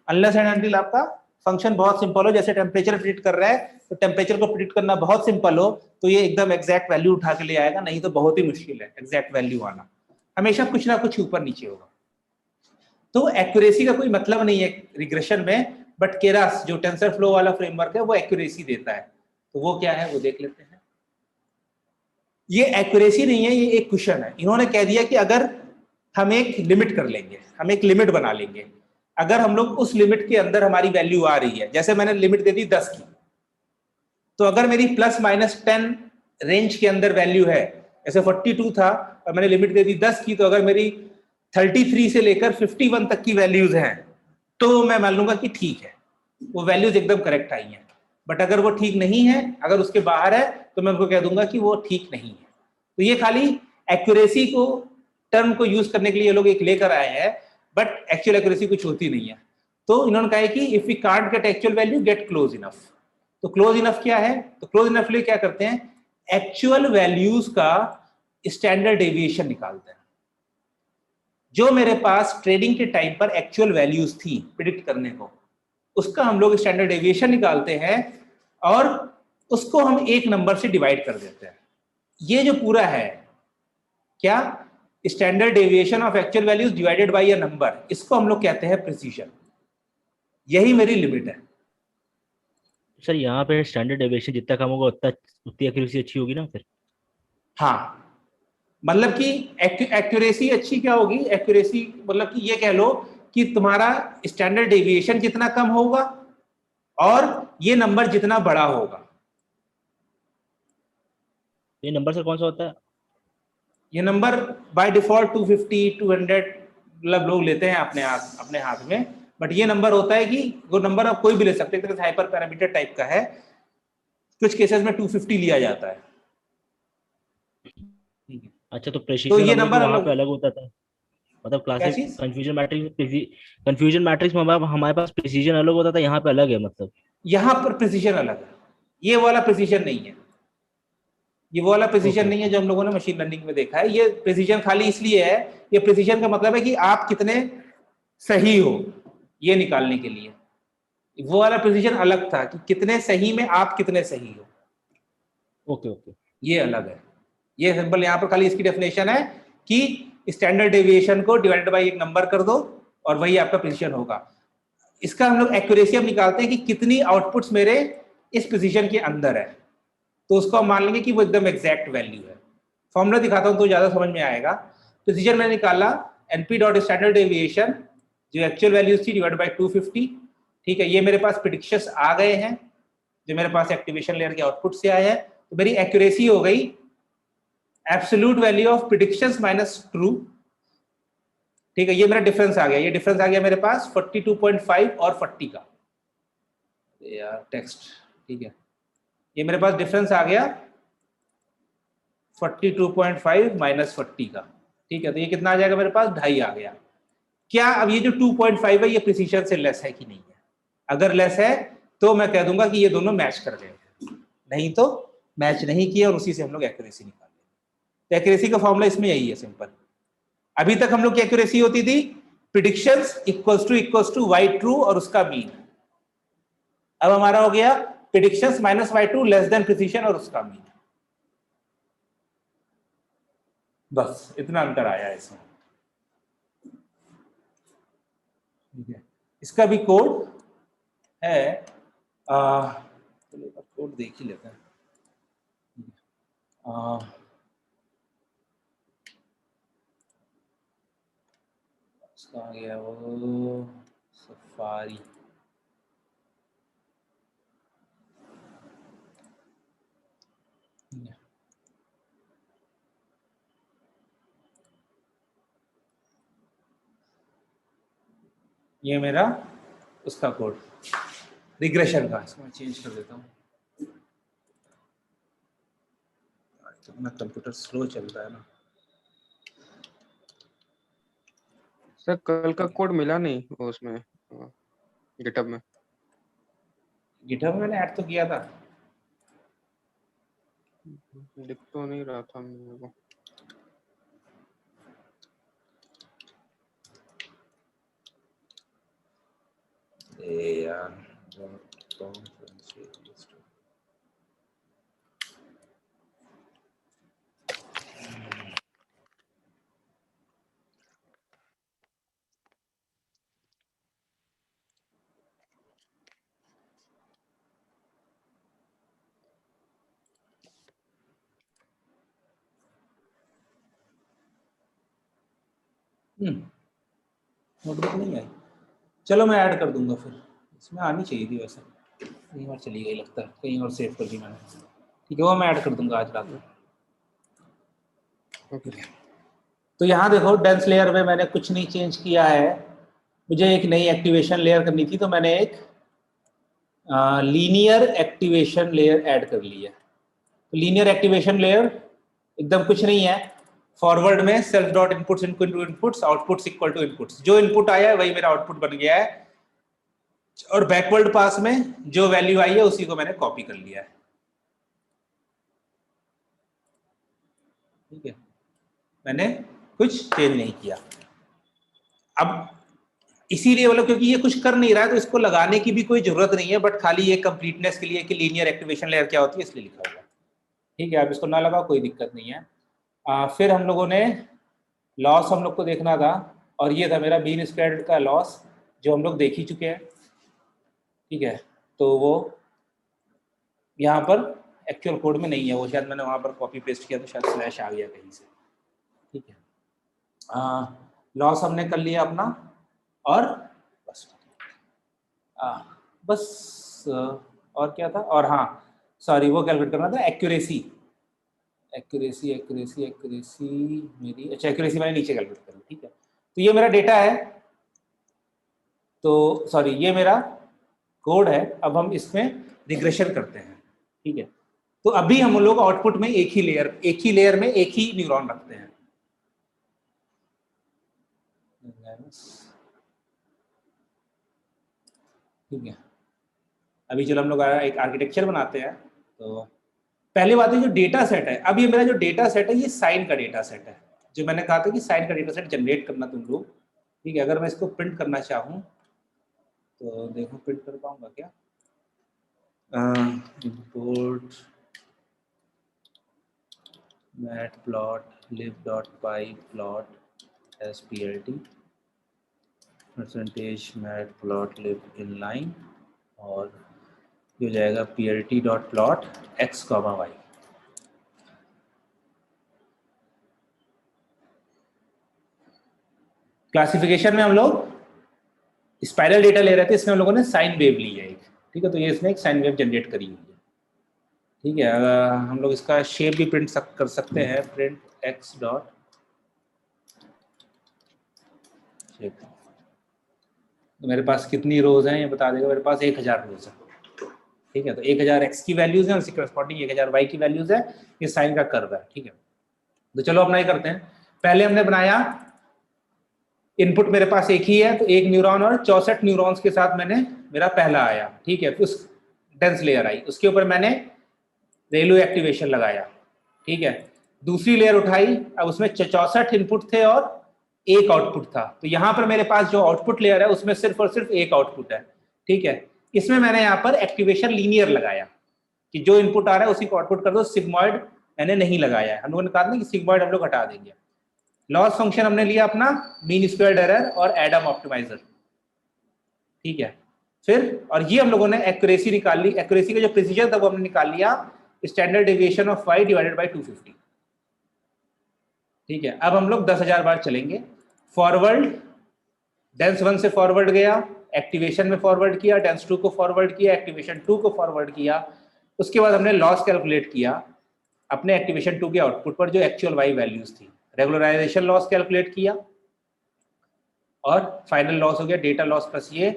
[SPEAKER 1] अनलेस एंड अनटिल आपका फंक्शन बहुत सिंपल हो, जैसे टेम्परेचर प्रिडिक्ट कर रहा है, तो टेम्परेचर को प्रिडिक्ट करना बहुत सिंपल हो, तो ये एकदम एग्जैक्ट वैल्यू उठा के ले आएगा, नहीं तो बहुत ही मुश्किल है एग्जैक्ट वैल्यू आना, हमेशा कुछ ना कुछ ऊपर नीचे होगा। तो एक्यूरेसी का कोई मतलब नहीं है रिग्रेशन में, बट केरास जो टेंसर फ्लो वाला फ्रेमवर्क है वो एक्यूरेसी देता है। तो वो क्या है वो देख लेते हैं। ये एक्यूरेसी नहीं है, ये एक क्वेश्चन है। इन्होंने कह दिया कि अगर हम एक लिमिट कर लेंगे, हम एक लिमिट बना लेंगे, अगर हम लोग उस लिमिट के अंदर हमारी वैल्यू आ रही है, जैसे मैंने लिमिट दे दी 10 की, तो अगर मेरी +-10 रेंज के अंदर वैल्यू है, जैसे 42 था और मैंने लिमिट दे दी 10 की, तो अगर मेरी 33 से लेकर 51 तक की वैल्यूज हैं, तो मैं मान लूंगा कि ठीक है, वो वैल्यूज एकदम करेक्ट आई हैं। बट अगर वो ठीक नहीं है, अगर उसके बाहर है, तो मैं उनको कह दूंगा कि वो ठीक नहीं है। तो ये खाली एक्यूरेसी को टर्म को यूज करने के लिए लोग एक लेकर आए हैं, बट एक्चुअल एक्यूरेसी कुछ होती नहीं है। तो इन्होंने कहा है कि if we can't get actual value, get close enough. तो क्लोज इनफ क्या है? तो क्लोज इनफ लिए क्या करते हैं, एक्चुअल वैल्यूज का स्टैंडर्ड डेविएशन निकालते हैं। जो मेरे पास ट्रेडिंग के टाइम पर एक्चुअल वैल्यूज थी प्रिडिक्ट करने को, उसका हम लोग स्टैंडर्ड डेविएशन निकालते हैं और उसको हम एक नंबर से डिवाइड कर देते हैं। ये जो पूरा है क्या, standard deviation of actual values divided by a number, इसको हम लोग कहते हैं प्रिसीजन। यही मेरी लिमिट है।
[SPEAKER 3] सर यहाँ पे स्टैंडर्ड डेविएशन जितना कम होगा उतनी एक्यूरेसी अच्छी होगी ना फिर?
[SPEAKER 1] हाँ, मतलब कि एक्यूरेसी अच्छी क्या होगी, एक्यूरेसी मतलब कि ये कह लो कि तुम्हारा स्टैंडर्ड डेविएशन जितना कम होगा और ये नंबर जितना बड़ा होगा।
[SPEAKER 3] ये नंबर सर कौन सा होता है?
[SPEAKER 1] ये नंबर बाय डिफॉल्ट 250 200 मतलब लोग लेते हैं अपने हाथ में, बट ये नंबर होता है कि वो नंबर आप कोई भी ले सकते हैं, हाइपर पैरामीटर टाइप का है, कुछ केसेस में 250 लिया जाता है। ठीक है,
[SPEAKER 3] अच्छा, तो
[SPEAKER 1] तो
[SPEAKER 3] प्रेसिजन
[SPEAKER 1] ये
[SPEAKER 3] हम लोग
[SPEAKER 1] नंबर हम
[SPEAKER 3] वहाँ पे
[SPEAKER 1] लोग
[SPEAKER 3] अलग होता था, मतलब
[SPEAKER 1] क्या
[SPEAKER 3] क्लासिक
[SPEAKER 1] चीज,
[SPEAKER 3] कंफ्यूजन मैट्रिक्स में हमारे पास प्रेसिजन अलग होता था, यहाँ पे अलग है मतलब।
[SPEAKER 1] यहाँ पर प्रिसीजन अलग है, ये वाला प्रिसीजन नहीं है, ये वो वाला प्रिसीजन
[SPEAKER 3] ओके
[SPEAKER 1] नहीं है जो हम लोगों ने मशीन लर्निंग में देखा है। ये प्रिसीजन खाली इसलिए है, ये प्रिसीजन का मतलब है कि आप कितने सही हो ये निकालने के लिए। वो वाला प्रिसीजन अलग था कि कितने सही में आप कितने सही हो,
[SPEAKER 3] ओके ओके।
[SPEAKER 1] ये अलग है। ये सिंपल यहाँ पर खाली इसकी डेफिनेशन है कि स्टैंडर्ड डेविएशन को डिवाइडेड बाय एक नंबर कर दो और वही आपका प्रिसीजन होगा। इसका हम लोग एक्यूरेसी हम निकालते हैं कि कितनी आउटपुट्स मेरे इस प्रिसीजन के अंदर है, तो उसको हम मान लेंगे कि वो एकदम एग्जैक्ट वैल्यू है। फॉर्मूला दिखाता हूं तो ज्यादा समझ में आएगा। प्रिसीजन मैंने निकाला एनपी डॉट स्टैंडर्ड डेविएशन जो एक्चुअल वैल्यूज थी डिवाइड बाय 250। ठीक है, ये मेरे पास प्रेडिक्शंस आ गए हैं जो मेरे पास एक्टिवेशन लेयर के आउटपुट से आए हैं, तो मेरी एक्यूरेसी हो गई absolute value of predictions minus true. ठीक है, ये मेरा डिफरेंस आ गया, ये डिफरेंस आ गया मेरे पास 42.5 और 40 का यार टेक्स्ट। ठीक है, ये मेरे पास डिफरेंस आ गया 42.5 माइनस 40 का। ठीक है, तो ये कितना आ जाएगा मेरे पास 2.5 आ गया। क्या अब ये जो 2.5 है ये प्रिसीजन से लेस है कि नहीं है? अगर लेस है तो मैं कह दूंगा कि ये दोनों मैच कर गए, नहीं तो मैच नहीं किया और उसी से हम लोग एक्यूरेसी निकाल लेंगे। तो एक्यूरेसी का फॉर्मूला इसमें यही है सिंपल। अभी तक हम लोग की एक्यूरेसी होती थी predictions equals to y true और उसका मीन। अब हमारा हो गया predictions minus y true less than precision और उसका मीन। बस इतना अंतर आया है इसमें। ठीक है, इसका भी कोड है, कोड देख ही लेते हैं। इसका आ गया वो सफारी। ये मेरा उसका कोड रिग्रेशन का, इसको मैं चेंज कर देता हूँ। अपना कंप्यूटर स्लो चल रहा है ना।
[SPEAKER 2] सर कल का कोड मिला नहीं वो उसमें गिटहब में।
[SPEAKER 1] गिटहब में मैंने ऐड तो किया था।
[SPEAKER 2] दिख तो नहीं रहा था मेरे को।
[SPEAKER 1] यार नोटबुक नहीं आई, चलो मैं ऐड कर दूंगा फिर। इसमें आनी चाहिए थी वैसे, कहीं और चली गई लगता है, कहीं और सेव कर दी मैंने। ठीक है, वो मैं ऐड कर दूंगा आज रात में।
[SPEAKER 2] ओके।
[SPEAKER 1] तो यहाँ देखो डेंस लेयर में मैंने कुछ नहीं चेंज किया है। मुझे एक नई एक्टिवेशन लेयर करनी थी तो मैंने एक लीनियर एक्टिवेशन लेयर ऐड कर ली है। तो लीनियर एक्टिवेशन लेयर एकदम कुछ नहीं है, फॉरवर्ड में self dot inputs into inputs outputs equal to inputs, जो इनपुट आया है वही मेरा आउटपुट बन गया है, और बैकवर्ड पास में जो वैल्यू आई है उसी को मैंने कॉपी कर लिया है। ठीक है, मैंने कुछ चेंज नहीं किया। अब इसीलिए बोलो क्योंकि ये कुछ कर नहीं रहा है तो इसको लगाने की भी कोई जरूरत नहीं है, बट खाली ये कंप्लीटनेस के लिए कि लीनियर एक्टिवेशन लेयर क्या होती है इसलिए लिखा हुआ है। ठीक है, आप इसको ना लगाओ कोई दिक्कत नहीं है। फिर हम लोगों ने लॉस हम लोग को देखना था, और ये था मेरा मीन स्क्वायर्ड का लॉस जो हम लोग देख ही चुके हैं। ठीक है, तो वो यहाँ पर एक्चुअल कोड में नहीं है, वो शायद मैंने वहाँ पर कॉपी पेस्ट किया तो शायद स्लैश आ गया कहीं से। ठीक है, लॉस हमने कर लिया अपना और बस बस और क्या था, और हाँ सॉरी वो कैलकुलेट करना था एक्यूरेसी मेरी, अच्छा एक्यूरेसी मैंने नीचे कैलकुलेट करी, ठीक है। तो ये मेरा डेटा है, तो सॉरी ये मेरा कोड है। अब हम इसमें रिग्रेशन करते हैं, ठीक है। तो अभी हम लोग आउटपुट में एक ही लेयर में एक ही न्यूरॉन रखते हैं। ठीक है, अभी चलो हम लोग एक आर्किटेक्चर बनाते हैं। तो पहली बात है जो डेटा सेट है, अब ये मेरा जो डेटा सेट है ये साइन का डेटा सेट है, जो मैंने कहा था कि साइन का डेटा सेट जनरेट करना तुम लोग, ठीक है। अगर मैं इसको प्रिंट करना चाहूँ तो देखो प्रिंट कर पाऊंगा क्या, import matplotlib.py plot as plt percentage matplotlib inline और ये हो जाएगा plt.plot x, y। क्लासिफिकेशन में हम लोग स्पाइरल डेटा ले रहे थे, इसमें हम लोगों ने साइन वेव ली है एक, ठीक है। तो ये इसने एक साइन वेव जनरेट करी हुई है, ठीक है। हम लोग इसका शेप भी प्रिंट कर सकते हैं, प्रिंट x डॉट शेप। तो मेरे पास कितनी रोज हैं ये बता देगा, मेरे पास 1000 रोज है, ठीक है। तो 1000 x की वैल्यूज है और उसके करस्पॉन्डिंग 1000 y की वैल्यूज है, ये साइन का कर्व है, ठीक है। तो चलो अपना ही करते हैं। पहले हमने बनाया इनपुट मेरे पास एक ही है, तो एक न्यूरॉन और 64 न्यूरॉन्स के साथ मैंने मेरा पहला आया, ठीक है। उस डेंस लेयर आई, उसके ऊपर मैंने रेलू एक्टिवेशन लगाया, ठीक है। दूसरी लेयर उठाई, अब उसमें 64 इनपुट थे और एक आउटपुट था। तो यहाँ पर मेरे पास जो आउटपुट लेयर है उसमें सिर्फ और सिर्फ एक आउटपुट है, ठीक है। इसमें मैंने यहाँ पर एक्टिवेशन लीनियर लगाया कि जो इनपुट आ रहा है उसी को आउटपुट कर दो। सिग्मॉइड मैंने नहीं लगाया है, हम लोगों ने कहा था कि सिग्मॉइड हम लोग हटा देंगे। लॉस फंक्शन हमने लिया अपना मीन स्क्वायर्ड एरर और एडम ऑप्टिमाइजर, ठीक है। फिर और ये हम लोगों ने एक्यूरेसी निकाल ली, एक्यूरेसी का जो प्रिसीजन था वो हमने निकाल लिया standard deviation of y divided by 250, ठीक है। अब हम लोग 10,000 बार चलेंगे। फॉरवर्ड डेंस 1 से फॉरवर्ड गया, एक्टिवेशन में फॉरवर्ड किया, डेंस 2 को फॉरवर्ड किया, एक्टिवेशन 2 को फॉरवर्ड किया। उसके बाद हमने लॉस कैलकुलेट किया अपने एक्टिवेशन 2 के आउटपुट पर जो एक्चुअल y वैल्यूज थी, रेगुलराइजेशन लॉस कैलकुलेट किया और फाइनल लॉस हो गया डेटा लॉस प्लस ये।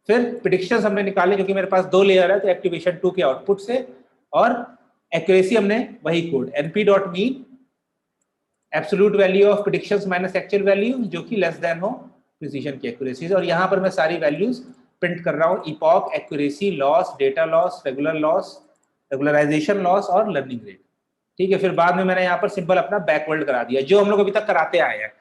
[SPEAKER 1] फिर प्रेडिक्शंस हमने निकाले क्योंकि मेरे पास 2 लेयर है, तो एक्टिवेशन 2 के आउटपुट से, और एक्यूरेसी हमने वही code np.mean absolute value of predictions minus actual value जो कि लेस देन हो प्रिसीजन की एक्यूरेसी। और यहाँ पर मैं सारी वैल्यूज प्रिंट कर रहा हूँ, epoch, accuracy, loss, data loss, regular loss, regularization loss और लर्निंग रेट, ठीक है। फिर बाद में मैंने यहाँ पर सिंपल अपना बैकवर्ड करा दिया जो हम लोग अभी तक कराते आए हैं।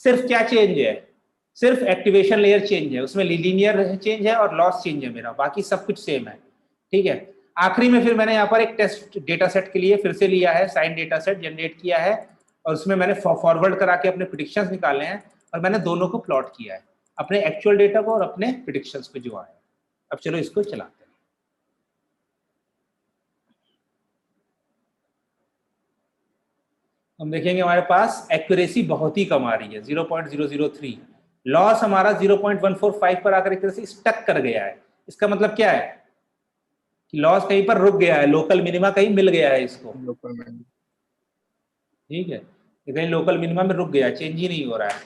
[SPEAKER 1] सिर्फ क्या चेंज है, सिर्फ एक्टिवेशन लेयर चेंज है, उसमें लीनियर चेंज है और लॉस चेंज है मेरा, बाकी सब कुछ सेम है, ठीक है। आखिरी में फिर मैंने यहाँ पर एक टेस्ट डेटा सेट के लिए फिर से लिया है, साइन डेटा सेट जनरेट किया है और उसमें मैंने फॉरवर्ड करा के अपने प्रेडिक्शंस निकाले हैं और मैंने दोनों को प्लॉट किया है, अपने एक्चुअल डेटा को और अपने प्रेडिक्शंस पे जो आए। अब चलो इसको चलाते हैं। हम देखेंगे हमारे पास एक्यूरेसी बहुत ही कम आ रही है 0.003, लॉस हमारा 0.145 पर आकर एक तरह से स्टक कर गया है। इसका मतलब क्या है कि लॉस कहीं पर रुक गया है, लोकल मिनिमा कहीं मिल गया है इसको, ठीक है। ये कहीं लोकल मिनिमा में रुक गया, चेंज ही नहीं हो रहा है,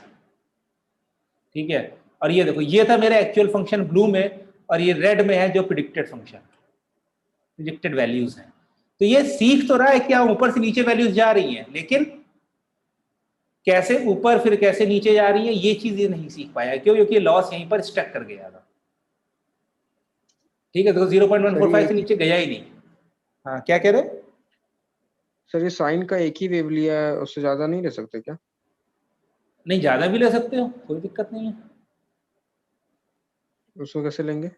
[SPEAKER 1] ठीक है। और ये देखो, ये था मेरा एक्चुअल फंक्शन ब्लू में और ये रेड में है जो प्रिडिक्टेड फंक्शन, प्रिडिक्टेड वैल्यूज हैं। तो ये सीख तो रहा है क्या ऊपर से नीचे वैल्यूज जा रही हैं, लेकिन कैसे ऊपर फिर कैसे नीचे जा रही है ये चीज ये नहीं सीख पाया। क्यों? क्योंकि लॉस यहीं पर स्टक कर गया था, ठीक है। तो 0.145 से नीचे गया ही नहीं। हाँ क्या कह रहे
[SPEAKER 2] सर? ये साइन का एक ही वेव लिया है, उससे ज्यादा नहीं ले सकते क्या?
[SPEAKER 1] नहीं, ज्यादा भी ले सकते हो, कोई दिक्कत नहीं है।
[SPEAKER 2] उसको कैसे लेंगे?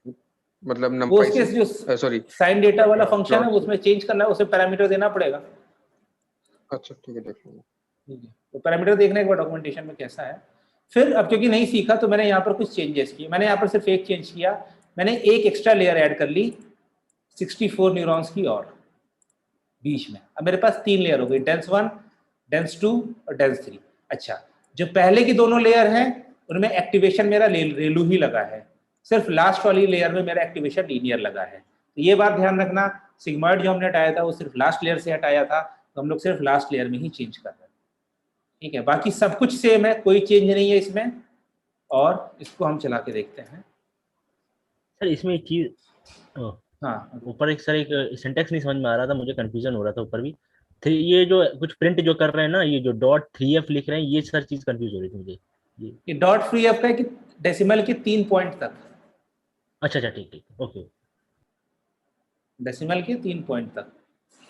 [SPEAKER 2] मतलब
[SPEAKER 1] वो
[SPEAKER 2] नंपाई
[SPEAKER 1] उसके जो
[SPEAKER 2] से, सॉरी
[SPEAKER 1] साइन डेटा वाला फंक्शन है
[SPEAKER 2] plot से।
[SPEAKER 1] उसमें चेंज करना है, उसे पैरामीटर देना पड़ेगा,
[SPEAKER 2] अच्छा ठीक है, देख लूंगा।
[SPEAKER 1] ठीक है। तो पैरामीटर देखने के बाद डॉक्यूमेंटेशन में कैसा है। फिर अब क्योंकि नहीं सीखा तो मैंने यहाँ पर कुछ चेंजेस किए। मैंने यहाँ पर सिर्फ एक चेंज किया, मैंने एक एक्स्ट्रा लेयर ऐड कर ली 64 न्यूरॉन्स की और बीच में। अब मेरे पास 3 लेयर हो गई, डेंस 1, डेंस 2 और डेंस 3। अच्छा, जो पहले की दोनों लेयर हैं उनमें एक्टिवेशन मेरा रेलू ही लगा है, सिर्फ लास्ट वाली लेयर में मेरा एक्टिवेशन लीनियर लगा है। तो ये बात ध्यान रखना, सिग्मॉइड जो हमने हटाया था वो सिर्फ लास्ट लेयर से हटाया था, तो हम लोग सिर्फ लास्ट लेयर में ही चेंज कर रहे हैं, ठीक है। बाकी सब कुछ सेम है, कोई चेंज नहीं है इसमें। और इसको हम चला के देखते हैं।
[SPEAKER 3] सर इसमें एक चीज
[SPEAKER 1] हाँ
[SPEAKER 3] ऊपर एक सर एक सिंटेक्स नहीं समझ में आ रहा था, मुझे कंफ्यूजन हो रहा था ऊपर भी। ये जो कुछ प्रिंट जो कर रहे हैं ना, ये जो .3f लिख रहे हैं, ये सर चीज कंफ्यूज हो रही थी मुझे।
[SPEAKER 1] ये डॉट फ्री एफ का है कि डेसिमल के 3 पॉइंट तक,
[SPEAKER 3] अच्छा अच्छा ठीक ठीक ओके।
[SPEAKER 1] डेसिमल के 3 पॉइंट तक,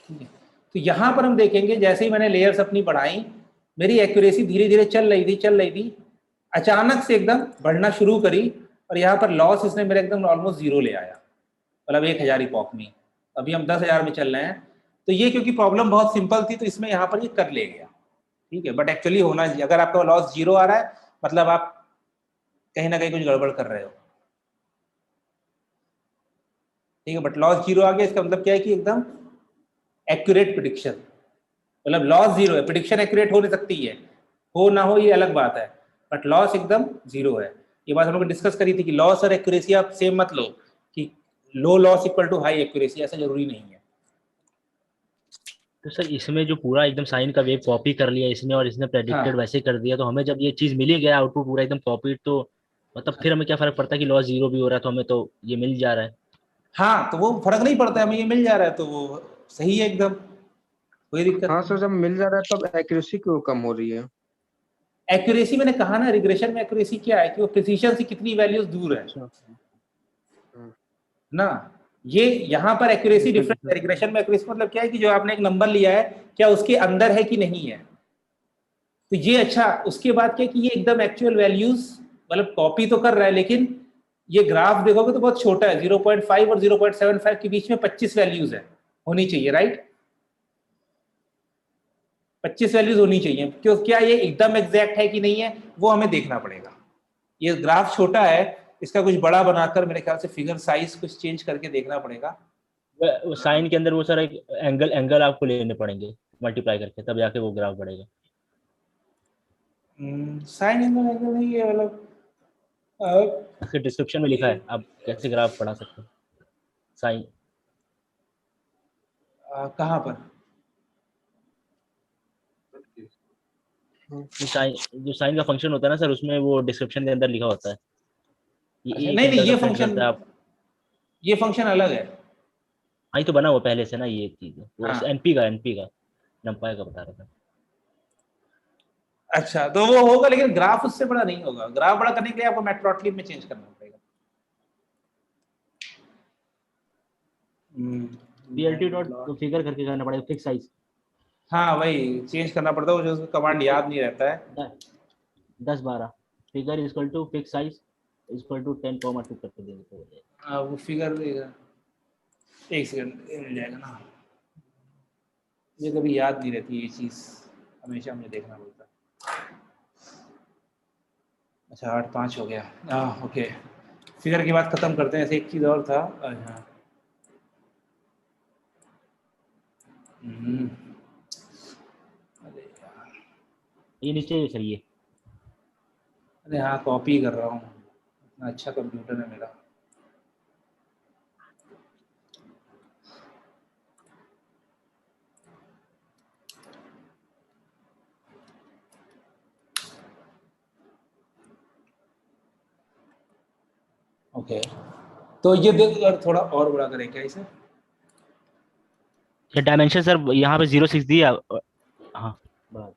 [SPEAKER 1] ठीक है। तो यहाँ पर हम देखेंगे जैसे ही मैंने लेयर्स अपनी बढ़ाई, मेरी एक्यूरेसी धीरे धीरे चल रही थी, अचानक से एकदम बढ़ना शुरू करी, और यहाँ पर लॉस इसने मेरे एकदम ऑलमोस्ट 0 ले आया, मतलब 1000 इपॉक में। अभी हम 10,000 में चल रहे हैं। तो ये क्योंकि प्रॉब्लम बहुत सिंपल थी तो इसमें यहाँ पर ये कर ले गया, ठीक है। बट एक्चुअली होना, अगर आपका लॉस 0 आ रहा है मतलब आप कहीं ना कहीं कुछ गड़बड़ कर रहे हो, ठीक है। बट लॉस 0 आ गया, इसका मतलब क्या है कि एकदम एक्यूरेट प्रिडिक्शन, मतलब लॉस 0 है, प्रिडिक्शन एक्यूरेट हो नहीं सकती है, हो ना हो ये अलग बात है, बट लॉस एकदम 0 है। ये बात हम लोग डिस्कस करी थी कि लॉस और एक्यूरेसी आप सेम मत लो कि low loss equal to high accuracy, ऐसा जरूरी नहीं है।
[SPEAKER 3] तो सर इसमें जो पूरा एकदम साइन का वेव कॉपी कर लिया इसने, और इसने प्रेडिक्टेड
[SPEAKER 1] हाँ
[SPEAKER 3] वैसे कर दिया, तो हमें जब ये चीज मिल ही गया आउटपुट पूरा एकदम कॉपीड, तो मतलब फिर हमें क्या फर्क पड़ता है कि लॉस 0 भी हो रहा है, तो हमें तो ये मिल जा रहा है।
[SPEAKER 1] हाँ, तो वो फर्क नहीं पड़ता है, हमें ये मिल जा रहा है तो वो सही है एकदम, कोई दिक्कत
[SPEAKER 2] हाँ
[SPEAKER 1] नहीं।
[SPEAKER 2] सर, जब मिल जा रहा है तब एक्यूरेसी क्यों कम हो रही है?
[SPEAKER 1] एक्यूरेसी मैंने कहा ना, रिग्रेशन में एक्यूरेसी क्या है कि वो प्रिसीजन से कितनी वैल्यूज दूर है
[SPEAKER 2] अच्छा।
[SPEAKER 1] ना। ये यहाँ पर एक्यूरेसी
[SPEAKER 2] इसमें
[SPEAKER 1] डिफरेंस है, रिग्रेशन में एक्यूरेसी मतलब क्या है कि जो आपने एक नंबर लिया है क्या उसके अंदर है कि नहीं है, तो ये अच्छा। उसके बाद क्या कि ये एकदम एक्चुअल वैल्यूज मतलब कॉपी तो कर रहा है, लेकिन ये ग्राफ देखोगे तो बहुत छोटा है, 0.5 और 0.75 के बीच में 25 वैल्यूज है, होनी चाहिए, राइट। 25 वैल्यूज होनी चाहिए, क्यों, क्या ये एकदम एग्जैक्ट है कि नहीं है वो हमें देखना पड़ेगा। ये ग्राफ छोटा है, इसका कुछ बड़ा बनाकर मेरे ख्याल से फिगर साइज कुछ चेंज करके देखना पड़ेगा।
[SPEAKER 3] साइन के अंदर वो सर एक एंगल एंगल आपको लेने पड़ेंगे मल्टीप्लाई करके, तब जाके वो ग्राफ बढ़ेगा।
[SPEAKER 1] साइन एंगल नहीं है, मतलब
[SPEAKER 3] इसके डिस्क्रिप्शन में लिखा है, आप कैसे ग्राफ बढ़ा सकते हैं साइन।
[SPEAKER 1] कहाँ पर?
[SPEAKER 3] जो साइन का फंक्शन होता है ना सर, उसमें वो डिस्क्रिप्शन के अंदर लिखा होता है कि
[SPEAKER 1] अच्छा,
[SPEAKER 3] एक
[SPEAKER 1] नहीं नहीं,
[SPEAKER 3] एंगल
[SPEAKER 1] ये
[SPEAKER 3] रेप्रेजेंट
[SPEAKER 1] फंक्शन,
[SPEAKER 3] करता है आप।
[SPEAKER 1] ये फंक्शन अलग है।
[SPEAKER 3] हाँ, ये तो बना हुआ पहले से ना, ये चीज वो
[SPEAKER 1] हाँ
[SPEAKER 3] एनपी का नंपाई का बता रहा था।
[SPEAKER 1] अच्छा, तो वो होगा, लेकिन ग्राफ उससे बड़ा नहीं होगा। ग्राफ बड़ा करने के लिए आपको मैटप्लॉटलिब में चेंज करना पड़ेगा।
[SPEAKER 3] पीएलटी डॉट फिगर करके करना पड़ेगा फिक्स साइज।
[SPEAKER 1] हाँ वही चेंज करना पड़ता है, मुझे उसका कमांड याद नहीं रहता है।
[SPEAKER 3] 10-12 figure equal to fix size equal to 10,2 करके देंगे तो हो जाएगा।
[SPEAKER 1] वो फिगर देगा, एक सेकंड मिल जाएगा ना, मुझे कभी याद नहीं रहती ये चीज, हमेशा मुझे देखना पड़ता है। अच्छा 8-5 हो गया। ओके, फिगर की बात खत्म करते हैं। ऐसे एक चीज और था। हाँ अरे यार,
[SPEAKER 3] ये नीचे सर ये
[SPEAKER 1] अरे हाँ कॉपी कर रहा हूँ, इतना अच्छा कंप्यूटर है मेरा। ओके, तो ये देख अगर थोड़ा और बड़ा करें क्या इसे?
[SPEAKER 3] डायमेंशन सर यहाँ पे 0.6 दिया। हाँ बराबर।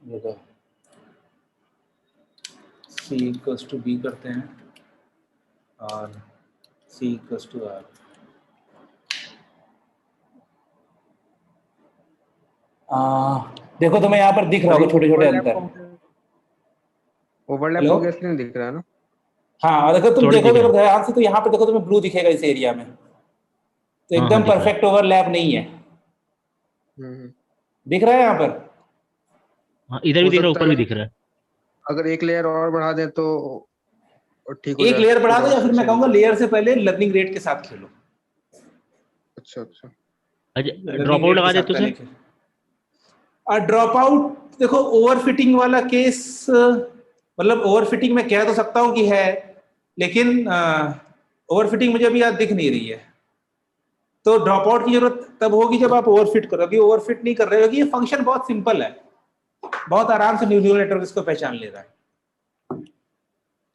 [SPEAKER 1] ये तो C इक्वल्स टू B करते हैं और C इक्वल्स टू R। देखो तुम्हें यहाँ पर दिख रहा होगा छोटे छोटे अंतर।
[SPEAKER 2] ओवरलैप
[SPEAKER 1] हेलो,
[SPEAKER 2] हो गया इसलिए नहीं दिख रहा है ना?
[SPEAKER 1] हाँ और अगर तुम
[SPEAKER 3] थोड़ी दिख
[SPEAKER 1] देखोगे
[SPEAKER 3] रहा है।
[SPEAKER 1] ध्यान से तो यहाँ पर देखो तुम्हें ब्लू दिखेगा इस एरिया में, तो
[SPEAKER 3] हाँ हाँ
[SPEAKER 1] एकदम
[SPEAKER 3] दिख रहा है।
[SPEAKER 1] परफेक्ट ओवरलैप नहीं है।
[SPEAKER 2] हम्म।
[SPEAKER 1] दिख रहा है यहाँ पर?
[SPEAKER 3] हाँ इधर भी
[SPEAKER 2] हो
[SPEAKER 3] दिख रहा है,
[SPEAKER 2] सकता
[SPEAKER 3] ऊपर भी
[SPEAKER 2] है
[SPEAKER 3] दिख रहा है।
[SPEAKER 2] अगर एक लेयर और बढ़ा दें तो ठीक हो
[SPEAKER 1] एक
[SPEAKER 2] जाए,
[SPEAKER 1] लेयर
[SPEAKER 2] तो
[SPEAKER 1] बढ़ा दो,
[SPEAKER 2] ज्यादा
[SPEAKER 1] या फिर मैं
[SPEAKER 2] अच्छा
[SPEAKER 1] कहूंगा
[SPEAKER 2] दिखे।
[SPEAKER 1] लेयर से पहले लर्निंग रेट के साथ खेलो।
[SPEAKER 2] अच्छा अच्छा।
[SPEAKER 3] अच्छा ड्रॉप आउट लगा देते उसे।
[SPEAKER 1] ड्रॉप आउट देखो, ओवरफिटिंग वाला केस मतलब ओवरफिटिंग में कह तो सकता हूँ कि है, लेकिन ओवरफिटिंग मुझे अभी याद दिख नहीं रही है, तो ड्रॉप आउट की जरूरत तब होगी जब आप ओवरफिट करो। अभी ओवरफिट नहीं कर रहे हो, ये फंक्शन बहुत सिंपल है, बहुत आराम से न्यूरल नेटवर्क इसको पहचान ले रहा है,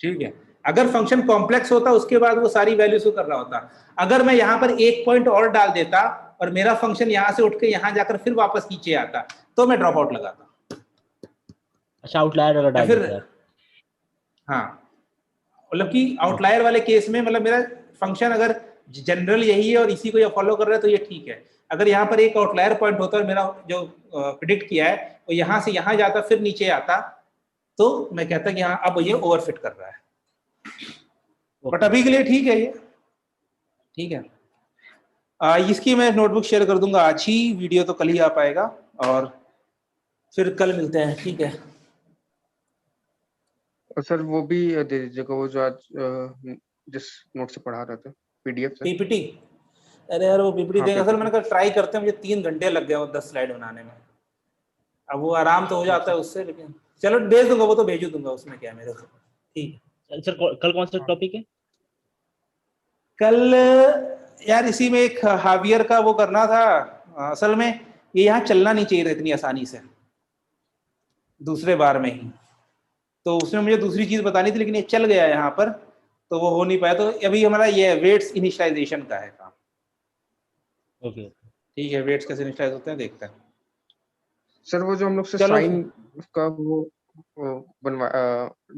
[SPEAKER 1] ठीक है। अगर फंक्शन कॉम्प्लेक्स होता उसके बाद वो सारी वैल्यूज को कर रहा होता। अगर मैं यहाँ पर एक पॉइंट और डाल देता और मेरा फंक्शन यहाँ से उठ के यहाँ जाकर फिर वापस नीचे आता, तो मैं ड्रॉप आउट लगाता।
[SPEAKER 3] अच्छा आउटलायर वाला
[SPEAKER 1] या
[SPEAKER 3] डाल
[SPEAKER 1] फिर
[SPEAKER 3] देते आप।
[SPEAKER 1] हाँ, मतलब कि आउटलायर वाले केस में मतलब मेरा फंक्शन अगर जनरल यही है और इसी को ये फॉलो कर रहा है तो ये ठीक है। अगर यहाँ पर एक आउटलायर पॉइंट होता और मेरा जो प्रिडिक्ट किया है वो यहाँ से यहाँ जाता फिर नीचे आता, तो मैं कहता कि हाँ अब ये ओवरफिट कर रहा है। बट अभी के लिए ठीक है ये, ठीक है। इसकी मैं नोटबुक शेयर कर दूंगा आज ही, वीडियो तो कल ही आ पाएगा, और फिर कल मिलते हैं, ठीक है।
[SPEAKER 2] और सर वो भी दे दीजिएगा, वो जो आज जिस नोट से पढ़ा रहे थे, पीडीएफ से।
[SPEAKER 1] पीपीटी, अरे यार वो पीपीटी
[SPEAKER 2] हाँ,
[SPEAKER 1] देंगे, असल मैंने
[SPEAKER 2] पीपीटी।
[SPEAKER 1] कहा ट्राई करते हैं, मुझे 3 घंटे लग गए वो 10 स्लाइड बनाने में। अब वो आराम तो हो जाता है उससे, लेकिन चलो भेज दूंगा, वो तो भेज दूंगा, उसमें क्या है मेरे को, ठीक है।
[SPEAKER 3] सर कल कौन सा टॉपिक है?
[SPEAKER 1] कल यार इसी में एक हावियर का वो करना था। असल में ये यहाँ चलना नहीं चाहिए था इतनी आसानी से दूसरे बार में ही, तो उसने मुझे दूसरी चीज बतानी थी, लेकिन ये चल गया यहाँ पर, तो वो हो नहीं पाया। तो अभी हमारा ये वेट्स इनिशियलाइजेशन का है काम।
[SPEAKER 3] ओके
[SPEAKER 1] ठीक है, वेट्स कैसे इनिशियलाइज होते हैं देखते हैं।
[SPEAKER 2] सर वो जो हम लोग से
[SPEAKER 1] चलो
[SPEAKER 2] साइन का वो बनवा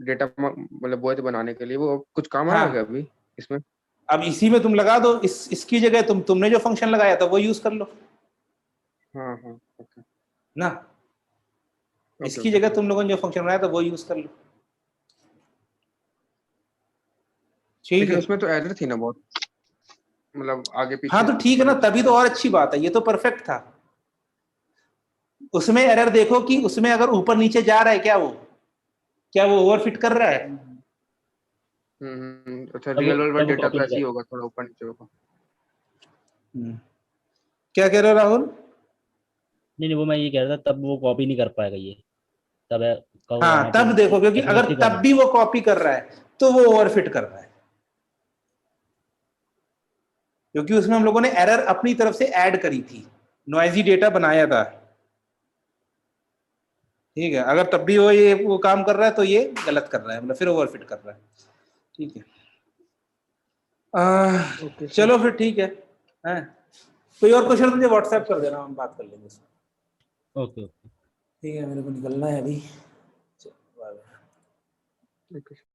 [SPEAKER 2] डेटा मतलब वो बनाने के लिए, वो कुछ काम आया
[SPEAKER 1] हाँ,
[SPEAKER 2] क्या अभी इसमें?
[SPEAKER 1] अब इसी में तुम लगा दो, इसकी जगह तुमने जो फंक्शन लगाया था वो यूज कर लो
[SPEAKER 2] हाँ हाँ, ओके
[SPEAKER 1] ना,
[SPEAKER 2] ओके
[SPEAKER 1] इसकी
[SPEAKER 2] ओके।
[SPEAKER 1] जगह तुम लोगों ने जो फंक्शन बनाया था वो यूज कर लो, ठीक
[SPEAKER 2] लेकिन
[SPEAKER 1] है।
[SPEAKER 2] उसमें तो एरर थी ना बहुत, मतलब आगे पीछे
[SPEAKER 1] हाँ तो ठीक है ना, तभी तो और अच्छी बात है, ये तो परफेक्ट था। उसमें एरर देखो कि उसमें अगर ऊपर नीचे जा रहा है क्या वो ओवरफिट कर रहा है?
[SPEAKER 2] अच्छा,
[SPEAKER 3] तब
[SPEAKER 2] रियल वर्ल्ड
[SPEAKER 3] तब वो
[SPEAKER 2] डेटा
[SPEAKER 3] कॉपी
[SPEAKER 2] तो
[SPEAKER 3] नहीं
[SPEAKER 2] ऐसे ही
[SPEAKER 3] कर।
[SPEAKER 2] होगा, थोड़ा ऊपर नीचे होगा।
[SPEAKER 1] क्या कह रहे हो राहुल?
[SPEAKER 3] नहीं नहीं, वो मैं ये कह रहा था तब वो कॉपी नहीं कर पाएगा ये, तब कहोगे
[SPEAKER 1] हाँ
[SPEAKER 3] हाँ
[SPEAKER 1] तब
[SPEAKER 3] तो
[SPEAKER 1] देखो, क्योंकि अगर
[SPEAKER 3] एक्यूरेसी कम
[SPEAKER 1] तब
[SPEAKER 3] है।
[SPEAKER 1] भी वो कॉपी कर रहा है तो वो ओवरफिट कर रहा है, क्योंकि उसमें हम लोगों ने एरर अपनी तरफ से ऐड करी थी, नॉइजी डेटा बनाया था, ठीक है। अगर तब भी वो काम कर रहा है तो ये गलत कर रहा है, मतलब फिर ओवरफिट कर रहा है, ठीक है।
[SPEAKER 2] Okay sir.
[SPEAKER 1] चलो फिर ठीक है, हैं? कोई और क्वेश्चन मुझे व्हाट्सएप कर देना, हम बात कर लेंगे इसमें।
[SPEAKER 3] Okay okay.
[SPEAKER 1] ठीक है, मेरे को निकलना है अभी। चलो, बाय बाय।
[SPEAKER 2] ओके।